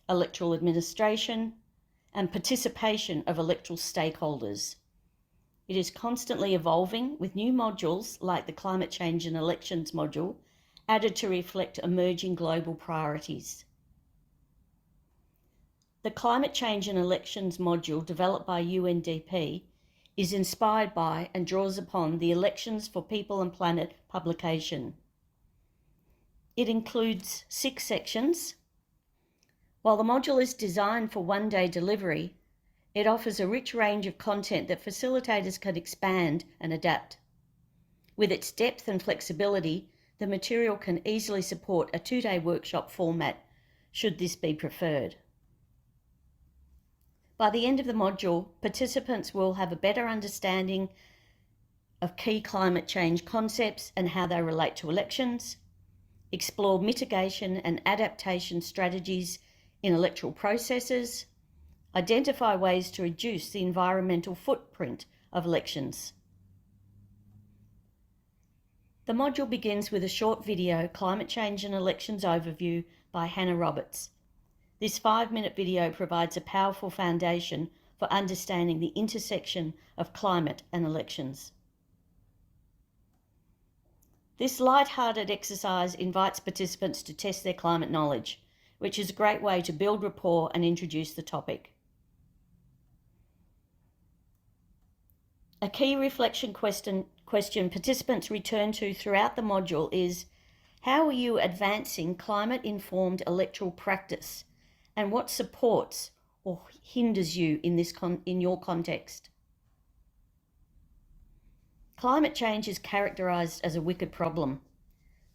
electoral administration, and participation of electoral stakeholders. It is constantly evolving, with new modules like the Climate Change and Elections module added to reflect emerging global priorities. The Climate Change and Elections module, developed by UNDP, is inspired by and draws upon the Elections for People and Planet publication. It includes 6 sections. While the module is designed for one-day delivery, it offers a rich range of content that facilitators can expand and adapt. With its depth and flexibility, the material can easily support a 2-day workshop format, should this be preferred. By the end of the module, participants will have a better understanding of key climate change concepts and how they relate to elections, explore mitigation and adaptation strategies in electoral processes, identify ways to reduce the environmental footprint of elections. The module begins with a short video, Climate Change and Elections Overview by Hannah Roberts. This 5-minute video provides a powerful foundation for understanding the intersection of climate and elections. This light-hearted exercise invites participants to test their climate knowledge, which is a great way to build rapport and introduce the topic. A key reflection question participants return to throughout the module is, how are you advancing climate-informed electoral practice, and what supports or hinders you in your context? Climate change is characterised as a wicked problem.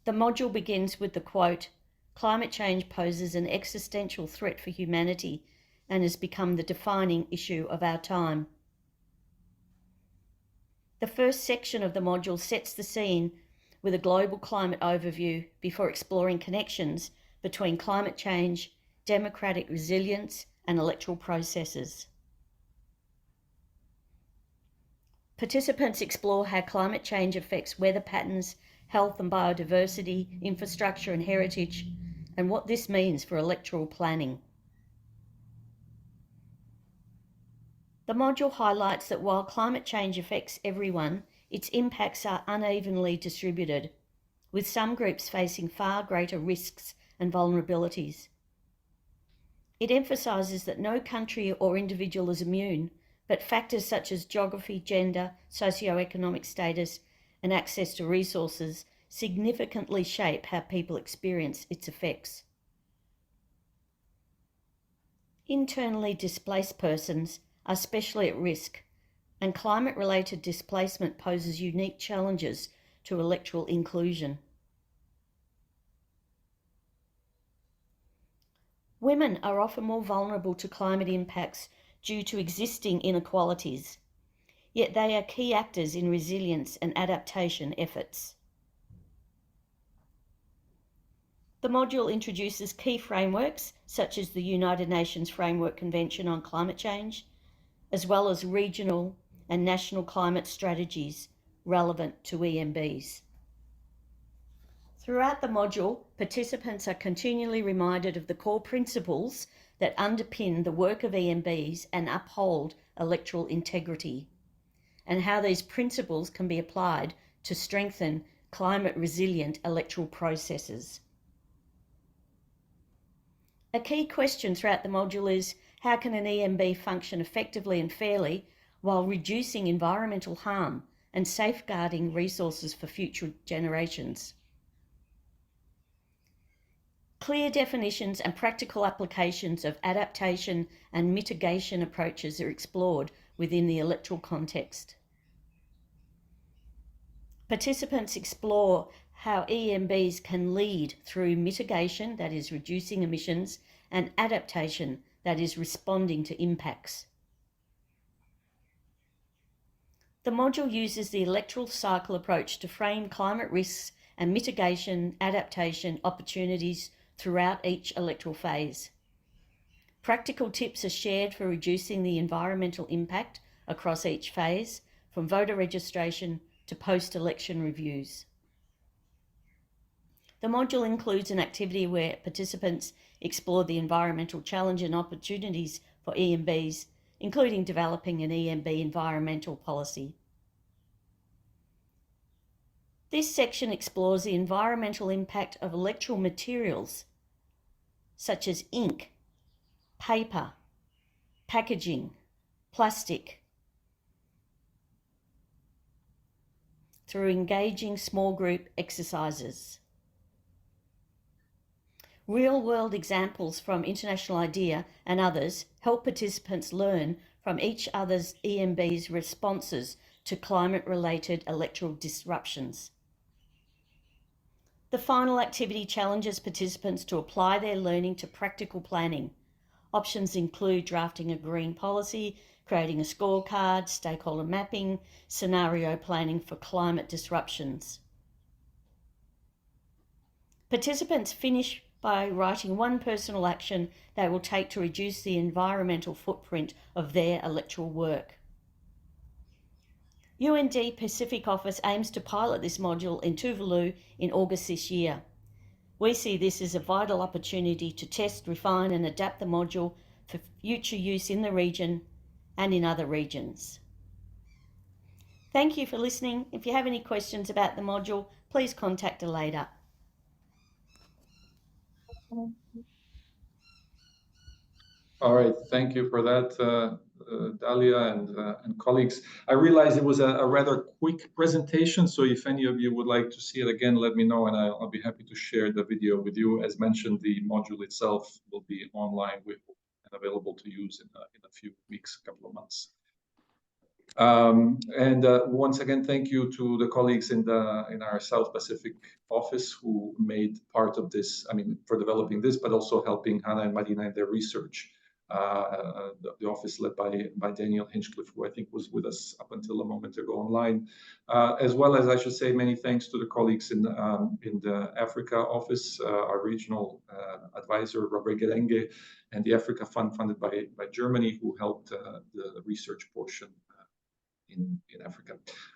The module begins with the quote, "Climate change poses an existential threat for humanity and has become the defining issue of our time." The first section of the module sets the scene with a global climate overview before exploring connections between climate change, democratic resilience, and electoral processes. Participants explore how climate change affects weather patterns, health and biodiversity, infrastructure and heritage, and what this means for electoral planning. The module highlights that while climate change affects everyone, its impacts are unevenly distributed, with some groups facing far greater risks and vulnerabilities. It emphasises that no country or individual is immune, but factors such as geography, gender, socioeconomic status, and access to resources significantly shape how people experience its effects. Internally displaced persons are especially at risk, and climate-related displacement poses unique challenges to electoral inclusion. Women are often more vulnerable to climate impacts due to existing inequalities, yet they are key actors in resilience and adaptation efforts. The module introduces key frameworks such as the United Nations Framework Convention on Climate Change, as well as regional and national climate strategies relevant to EMBs. Throughout the module, participants are continually reminded of the core principles that underpin the work of EMBs and uphold electoral integrity, and how these principles can be applied to strengthen climate-resilient electoral processes. A key question throughout the module is, how can an EMB function effectively and fairly while reducing environmental harm and safeguarding resources for future generations? Clear definitions and practical applications of adaptation and mitigation approaches are explored within the electoral context. Participants explore how EMBs can lead through mitigation, that is reducing emissions, and adaptation, that is responding to impacts. The module uses the electoral cycle approach to frame climate risks and mitigation, adaptation opportunities throughout each electoral phase. Practical tips are shared for reducing the environmental impact across each phase, from voter registration to post-election reviews. The module includes an activity where participants explore the environmental challenge and opportunities for EMBs, including developing an EMB environmental policy. This section explores the environmental impact of electoral materials such as ink, paper, packaging, plastic, through engaging small group exercises. Real-world examples from International IDEA and others help participants learn from each other's EMB's responses to climate-related electoral disruptions. The final activity challenges participants to apply their learning to practical planning. Options include drafting a green policy, creating a scorecard, stakeholder mapping, scenario planning for climate disruptions. Participants finish by writing one personal action they will take to reduce the environmental footprint of their electoral work. UND Pacific Office aims to pilot this module in Tuvalu in August this year. We see this as a vital opportunity to test, refine and adapt the module for future use in the region and in other regions. Thank you for listening. If you have any questions about the module, please contact Aleida. All right, thank you for that, Dalia and colleagues. I realize it was a rather quick presentation, so if any of you would like to see it again, let me know and I'll be happy to share the video with you. As mentioned, the module itself will be online and available to use in a few weeks, a couple of months. Once again, thank you to the colleagues in our South Pacific office who made part of this, for developing this, but also helping Hannah and Marina in their research. The office led by Daniel Hinchcliffe, who I think was with us up until a moment ago online, as well as I should say many thanks to the colleagues in the Africa office, our regional advisor Robert Gerenge, and the Africa Fund funded by Germany, who helped the research portion in Africa.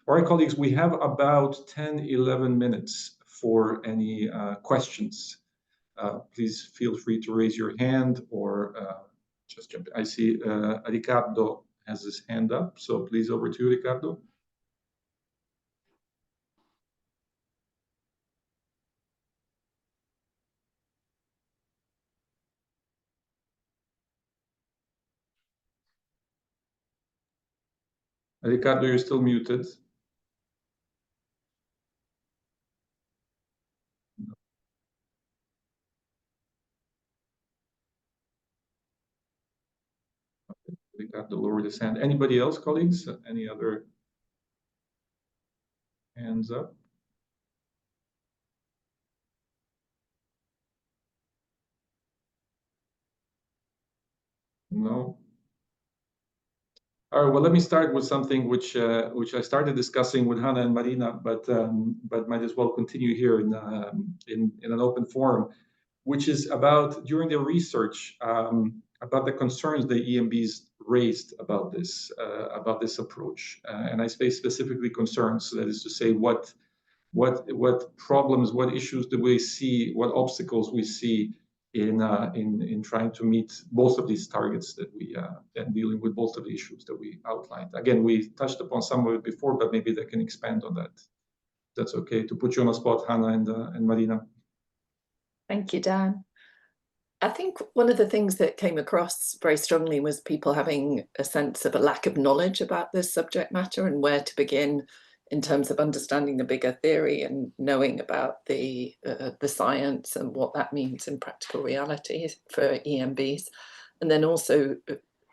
All right, colleagues, we have about 10-11 minutes for any questions. Please feel free to raise your hand or just jump in. I see Ricardo has his hand up, so please over to you, Ricardo. Ricardo, you're still muted. Ricardo lowered his hand. Anybody else, colleagues? Any other hands up? No. All right. Well, let me start with something which I started discussing with Hannah and Marina, but might as well continue here in an open forum, which is about during the research about the concerns the EMBs raised about this approach, and I say specifically concerns. That is to say, what problems, what issues do we see, what obstacles we see in trying to meet both of these targets that we and dealing with both of the issues that we outlined. Again, we touched upon some of it before, but maybe they can expand on that. That's okay to put you on the spot, Hannah and Marina. Thank you, Dan. I think one of the things that came across very strongly was people having a sense of a lack of knowledge about this subject matter and where to begin in terms of understanding the bigger theory and knowing about the science and what that means in practical reality for EMBs. And then also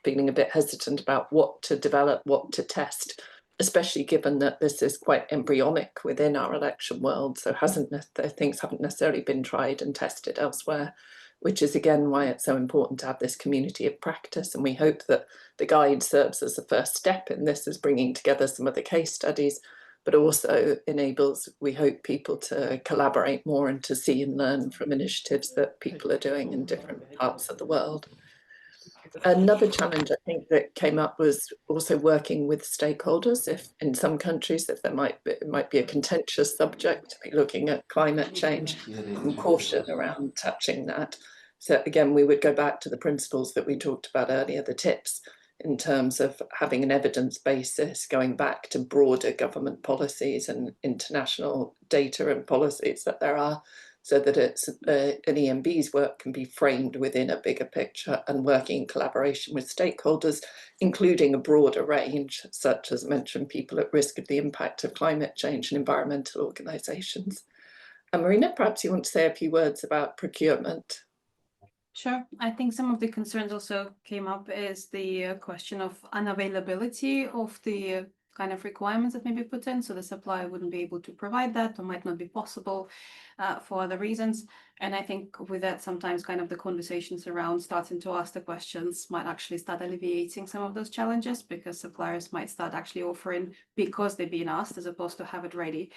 feeling a bit hesitant about what to develop, what to test especially given that this is quite embryonic within our election world, so things haven't necessarily been tried and tested elsewhere, which is again why it's so important to have this community of practice. And we hope that the guide serves as a first step in this, as bringing together some of the case studies, but also enables, we hope, people to collaborate more and to see and learn from initiatives that people are doing in different parts of the world. Another challenge I think that came up was also working with stakeholders. If in some countries, if it might be a contentious subject to be looking at climate change and caution around touching that. So again, we would go back to the principles that we talked about earlier, the tips, in terms of having an evidence basis, going back to broader government policies and international data and policies that there are, so that it's an EMB's work can be framed within a bigger picture and working in collaboration with stakeholders, including a broader range, such as mentioned, people at risk of the impact of climate change and environmental organisations. And Marina, perhaps you want to say a few words about procurement. Sure. I think some of the concerns also came up is the question of unavailability of the kind of requirements that may be put in. So the supplier wouldn't be able to provide that, or might not be possible for other reasons. And I think with that, sometimes kind of the conversations around starting to ask the questions might actually start alleviating some of those challenges, because suppliers might start actually offering because they've been asked, as opposed to have it ready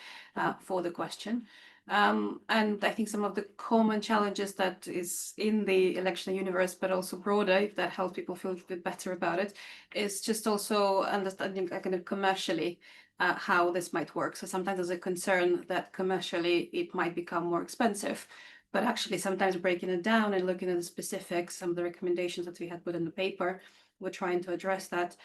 for the question. And I think some of the common challenges that is in the election universe, but also broader, if that helps people feel a bit better about it, is just also understanding kind of commercially how this might work. So sometimes there's a concern that commercially it might become more expensive, but actually sometimes breaking it down and looking at the specifics, some of the recommendations that we had put in the paper, we're trying to address that.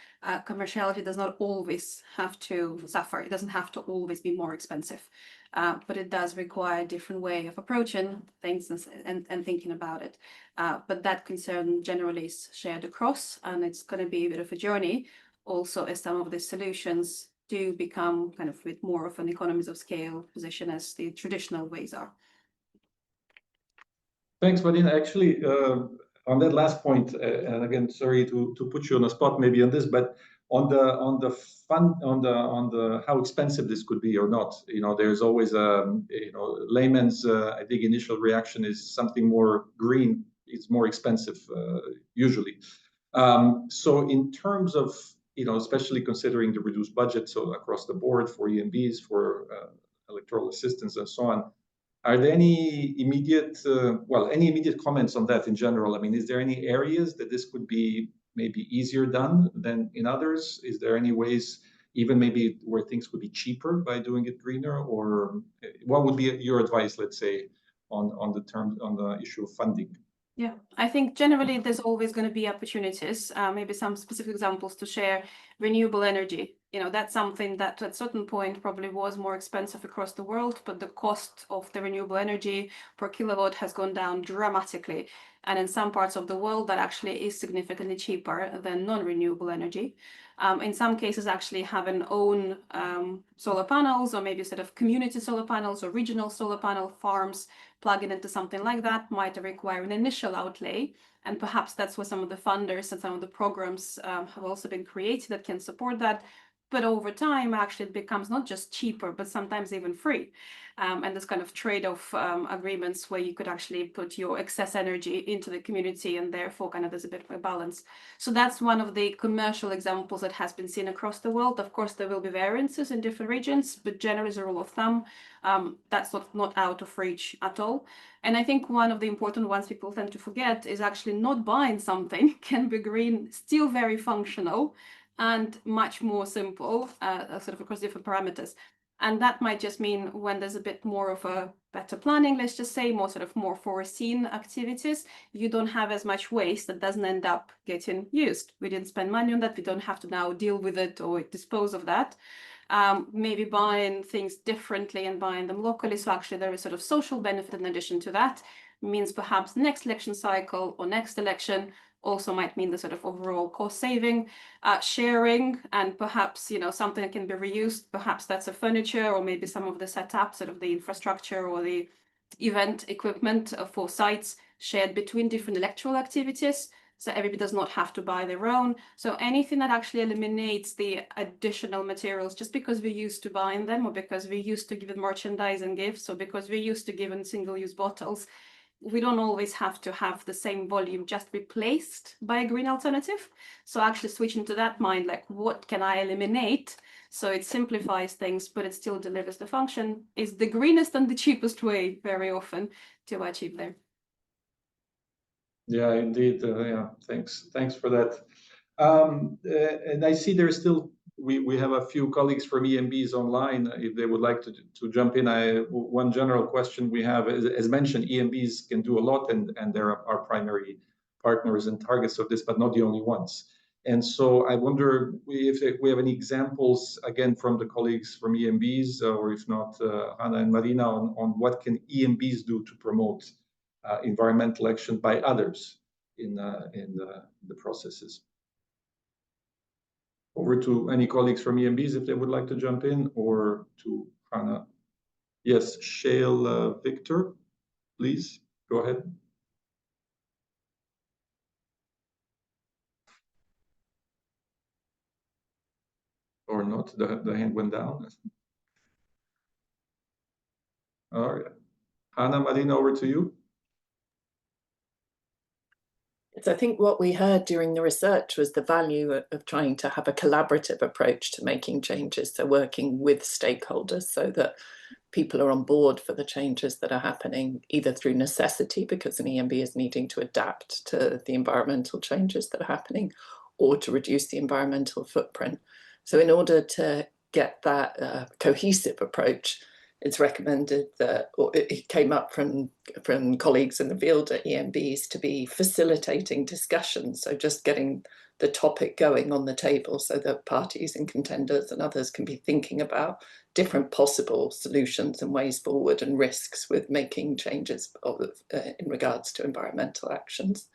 Commerciality does not always have to suffer. It doesn't have to always be more expensive, but it does require a different way of approaching things and thinking about it. But that concern generally is shared across, and it's going to be a bit of a journey also, as some of the solutions do become kind of with more of an economies of scale position as the traditional ways are. Thanks, Marina. Actually, on that last point, and again, sorry to put you on the spot maybe on this, but on the fun, on the how expensive this could be or not, there's always a layman's I think initial reaction is something more green. It's more expensive usually. So in terms of especially considering the reduced budget, so across the board for EMBs, for electoral assistance and so on. Are there any immediate comments on that in general? I mean, is there any areas that this could be maybe easier done than in others? Is there any ways, even maybe where things could be cheaper by doing it greener? Or what would be your advice, let's say, on the issue of funding? Yeah, I think generally there's always going to be opportunities. Maybe some specific examples to share. Renewable energy, that's something that at a certain point probably was more expensive across the world, but the cost of the renewable energy per kilowatt has gone down dramatically. And in some parts of the world, that actually is significantly cheaper than non-renewable energy. In some cases, actually having own solar panels, or maybe sort of community solar panels or regional solar panel farms, plugging into something like that might require an initial outlay. And perhaps that's where some of the funders and some of the programs have also been created that can support that. But over time, actually, it becomes not just cheaper, but sometimes even free. And there's kind of trade-off agreements where you could actually put your excess energy into the community, and therefore kind of there's a bit of a balance. So that's one of the commercial examples that has been seen across the world. Of course, there will be variances in different regions, but generally as a rule of thumb, that's not out of reach at all. And I think one of the important ones people tend to forget is actually not buying something can be green, still very functional, and much more simple, sort of across different parameters. And that might just mean when there's a bit more of a better planning, let's just say, more foreseen activities, you don't have as much waste that doesn't end up getting used. We didn't spend money on that. We don't have to now deal with it or dispose of that. Maybe buying things differently and buying them locally. So actually there is sort of social benefit in addition to that. Means perhaps next election cycle or next election also might mean the sort of overall cost saving, sharing, and perhaps, something that can be reused. Perhaps that's a furniture, or maybe some of the setup, sort of the infrastructure or the event equipment for sites shared between different electoral activities. so everybody does not have to buy their own. So anything that actually eliminates the additional materials just because we're used to buying them, or because we're used to giving merchandising gifts, or because we're used to giving single-use bottles, we don't always have to have the same volume just replaced by a green alternative. So actually switching to that mind, like what can I eliminate? So it simplifies things, but it still delivers the function, is the greenest and the cheapest way very often to achieve there. Yeah, indeed. Yeah, thanks for that. And I see there's still, we have a few colleagues from EMBs online if they would like to jump in. One general question we have is, as mentioned, EMBs can do a lot, and they're our primary partners and targets of this, but not the only ones. And so I wonder if we have any examples, again, from the colleagues from EMBs, or if not, Hannah and Marina, on what can EMBs do to promote environmental action by others in the processes. Over to any colleagues from EMBs if they would like to jump in, or to Hannah. Yes, Shale Victor, please go ahead. Or not, the hand went down. All right. Hannah, Marina, over to you. So I think what we heard during the research was the value of trying to have a collaborative approach to making changes, so working with stakeholders so that people are on board for the changes that are happening, either through necessity, because an EMB is needing to adapt to the environmental changes that are happening, or to reduce the environmental footprint. So in order to get that cohesive approach, it's recommended that, or it came up from colleagues in the field at EMBs, to be facilitating discussions. So just getting the topic going on the table so that parties and contenders and others can be thinking about different possible solutions and ways forward and risks with making changes in regards to environmental actions.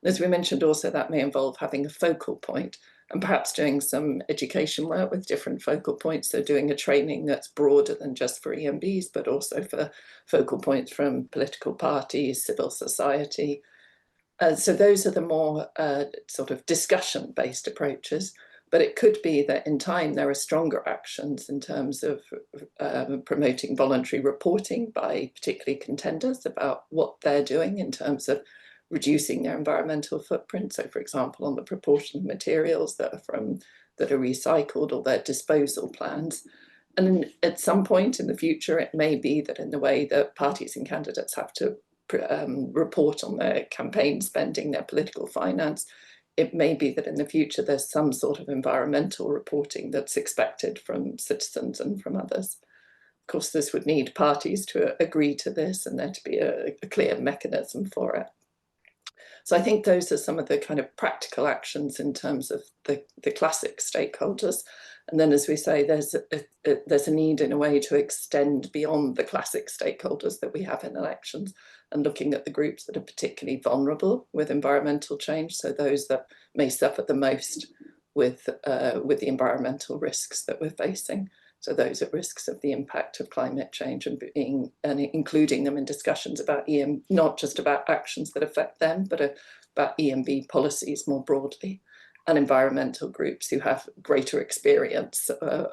And as we mentioned also, that may involve having a focal point, and perhaps doing some education work with different focal points. So doing a training that's broader than just for EMBs, but also for focal points from political parties, civil society. So those are the more sort of discussion-based approaches. But it could be that in time there are stronger actions in terms of promoting voluntary reporting by particularly contenders about what they're doing in terms of reducing their environmental footprint. So for example, on the proportion of materials that are recycled, or their disposal plans. And at some point in the future, it may be that in the way that parties and candidates have to report on their campaign spending, their political finance, it may be that in the future there's some sort of environmental reporting that's expected from citizens and from others. Of course, this would need parties to agree to this and there to be a clear mechanism for it. So I think those are some of the kind of practical actions in terms of the classic stakeholders. And then, as we say, there's a need in a way to extend beyond the classic stakeholders that we have in elections, and looking at the groups that are particularly vulnerable with environmental change. So those that may suffer the most with the environmental risks that we're facing. So those at risks of the impact of climate change, and including them in discussions about not just about actions that affect them, but about EMB policies more broadly, and environmental groups who have greater experience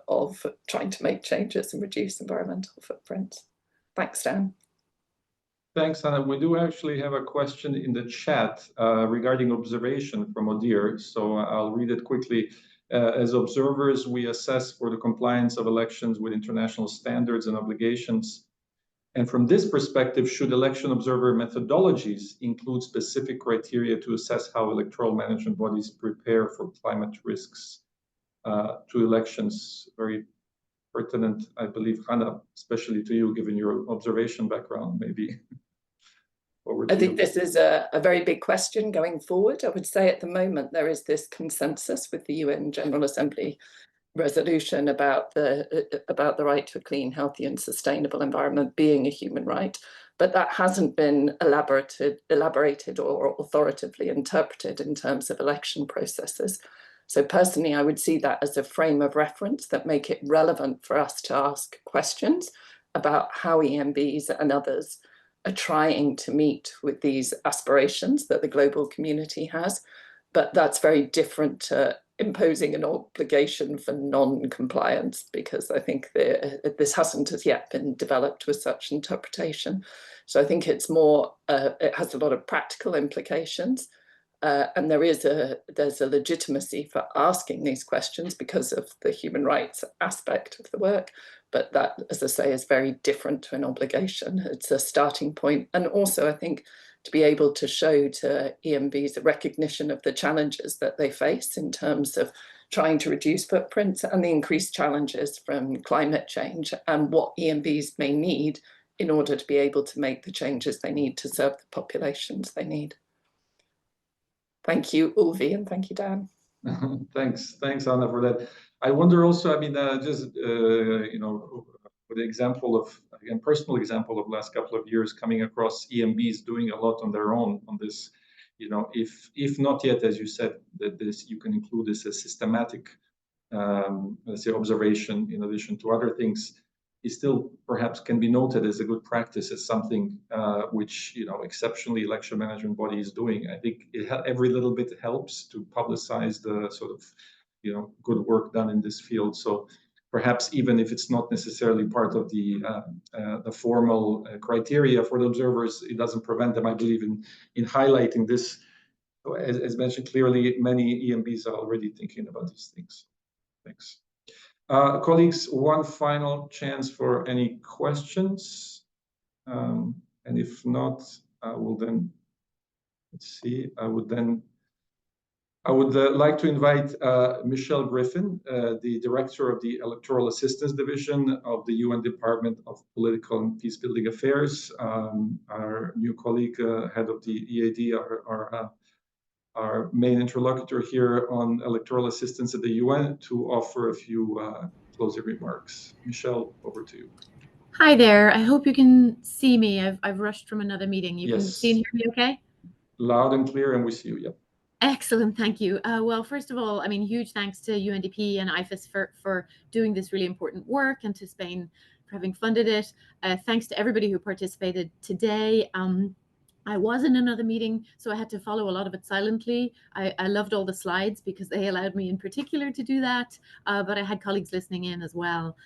of trying to make changes and reduce environmental footprints. Thanks, Dan. Thanks, Hannah. We do actually have a question in the chat regarding observation from Odir, so I'll read it quickly. As observers, we assess for the compliance of elections with international standards and obligations. And from this perspective, should election observer methodologies include specific criteria to assess how electoral management bodies prepare for climate risks to elections? Very pertinent, I believe, Hannah, especially to you, given your observation background, maybe. I think this is a very big question going forward. I would say at the moment there is this consensus with the UN General Assembly resolution about the right to a clean, healthy and sustainable environment being a human right, but that hasn't been elaborated or authoritatively interpreted in terms of election processes. So personally, I would see that as a frame of reference that make it relevant for us to ask questions about how EMBs and others are trying to meet with these aspirations that the global community has, but that's very different to imposing an obligation for non-compliance, because I think this hasn't as yet been developed with such interpretation. So I think it's more, it has a lot of practical implications, and there's a legitimacy for asking these questions because of the human rights aspect of the work. But that, as I say, is very different to an obligation. It's a starting point. And also, I think, to be able to show to EMBs a recognition of the challenges that they face in terms of trying to reduce footprints and the increased challenges from climate change, and what EMBs may need in order to be able to make the changes they need to serve the populations they need. Thank you, Ulvi, and thank you, Dan. Thanks, Anna, for that. I wonder also, I mean, you know, for the example of, again, personal example of last couple of years, coming across EMBs doing a lot on their own on this, you know, if not yet, as you said, that this, you can include this as systematic, let's say, observation in addition to other things, it still perhaps can be noted as a good practice, as something which, you know, exceptionally election management body is doing. I think every little bit helps to publicize the sort of, you know, good work done in this field. So perhaps even if it's not necessarily part of the formal criteria for the observers, it doesn't prevent them, I believe, in highlighting this. As mentioned clearly, many EMBs are already thinking about these things. Thanks. Colleagues, one final chance for any questions. And if not, I will then, let's see, I would like to invite Michelle Griffin, the Director of the Electoral Assistance Division of the UN Department of Political and Peacebuilding Affairs, our new colleague, head of the EAD, our main interlocutor here on electoral assistance at the UN, to offer a few closing remarks. Michelle, over to you. Hi there. I hope you can see me. I've rushed from another meeting. You Yes. can see and hear me okay? Loud and clear, and we see you, yep. Excellent, thank you. Well, first of all, I mean, huge thanks to UNDP and IFES for doing this really important work, and to Spain for having funded it. Thanks to everybody who participated today. I was in another meeting, so I had to follow a lot of it silently. I loved all the slides because they allowed me in particular to do that, but I had colleagues listening in as well.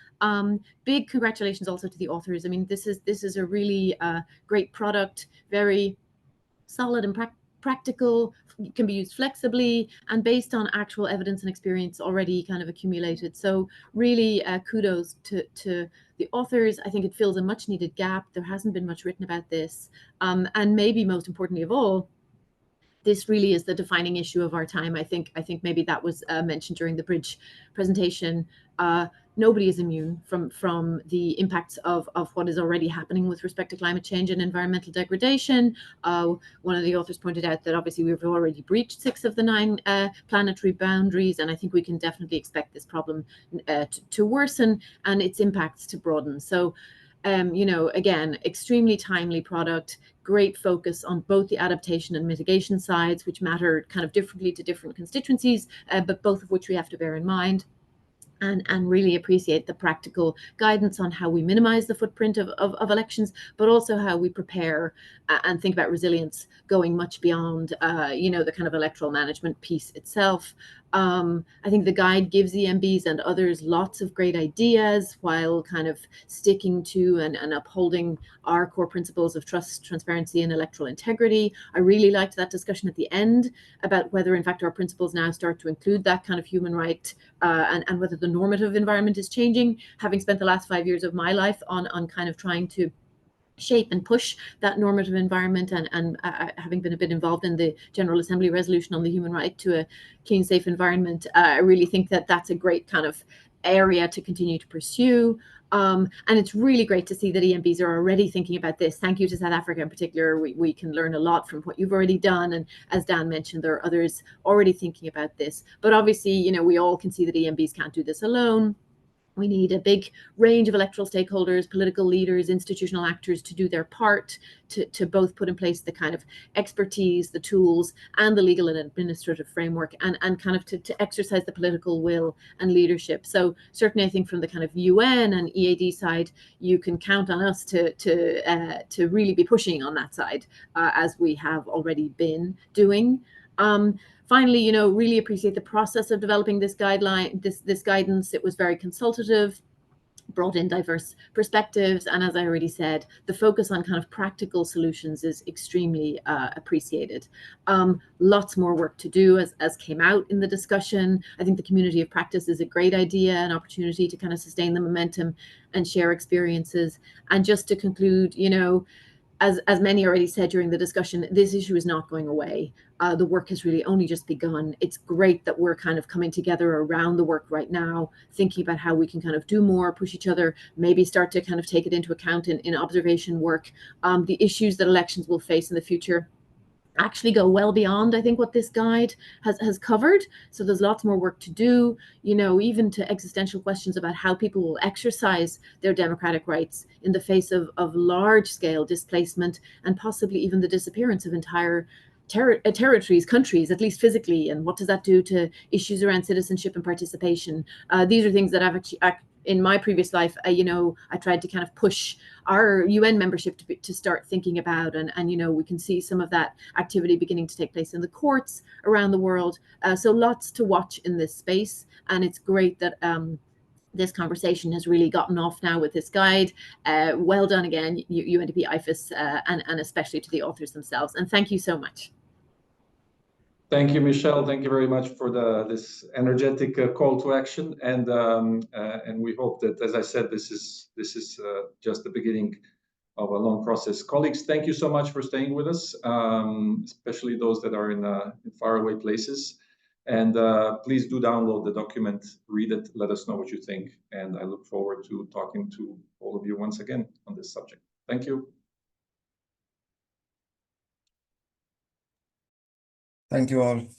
Big congratulations also to the authors. I mean, this is a really great product, very solid and practical, can be used flexibly, and based on actual evidence and experience already kind of accumulated. So really kudos to the authors. I think it fills a much needed gap. There hasn't been much written about this. And maybe most importantly of all, this really is the defining issue of our time. I think maybe that was mentioned during the bridge presentation. Nobody is immune from the impacts of what is already happening with respect to climate change and environmental degradation. One of the authors pointed out that obviously we've already breached 6 of the 9 planetary boundaries, and I think we can definitely expect this problem to worsen and its impacts to broaden. So, you know, again, extremely timely product, great focus on both the adaptation and mitigation sides, which matter kind of differently to different constituencies, but both of which we have to bear in mind. And really appreciate the practical guidance on how we minimize the footprint of elections, but also how we prepare and think about resilience going much beyond, you know, the kind of electoral management piece itself. I think the guide gives EMBs and others lots of great ideas while kind of sticking to and upholding our core principles of trust, transparency, and electoral integrity. I really liked that discussion at the end about whether, in fact, our principles now start to include that kind of human right, and whether the normative environment is changing. Having spent the last 5 years of my life on kind of trying to shape and push that normative environment, and having been a bit involved in the General Assembly resolution on the human right to a clean, safe environment, I really think that that's a great kind of area to continue to pursue. And it's really great to see that EMBs are already thinking about this. Thank you to South Africa in particular. We can learn a lot from what you've already done. And as Dan mentioned, there are others already thinking about this. But obviously, you know, we all can see that EMBs can't do this alone. We need a big range of electoral stakeholders, political leaders, institutional actors to do their part to both put in place the kind of expertise, the tools, and the legal and administrative framework, and kind of to exercise the political will and leadership. So certainly I think from the kind of UN and EAD side, you can count on us to really be pushing on that side, as we have already been doing. Finally, you know, really appreciate the process of developing this guideline, this guidance. It was very consultative, brought in diverse perspectives, and as I already said, the focus on kind of practical solutions is extremely appreciated. Lots more work to do, as came out in the discussion. I think the community of practice is a great idea, an opportunity to kind of sustain the momentum and share experiences. And just to conclude, you know, as many already said during the discussion, this issue is not going away. The work has really only just begun. It's great that we're kind of coming together around the work right now, thinking about how we can kind of do more, push each other, maybe start to kind of take it into account in observation work. The issues that elections will face in the future actually go well beyond, I think, what this guide has covered. So there's lots more work to do, you know, even to existential questions about how people will exercise their democratic rights in the face of large scale displacement and possibly even the disappearance of entire territories, countries, at least physically. And what does that do to issues around citizenship and participation? These are things that I've actually, in my previous life, you know, I tried to kind of push our UN membership to start thinking about, and you know, we can see some of that activity beginning to take place in the courts around the world. So lots to watch in this space, and it's great that this conversation has really gotten off now with this guide. Well done again, UNDP IFES, and especially to the authors themselves. And thank you so much. Thank you, Michelle. Thank you very much for this energetic call to action, and we hope that, as I said, this is just the beginning of a long process. Colleagues, thank you so much for staying with us, especially those that are in faraway places. And please do download the document, read it, let us know what you think, and I look forward to talking to all of you once again on this subject. Thank you. Thank you all.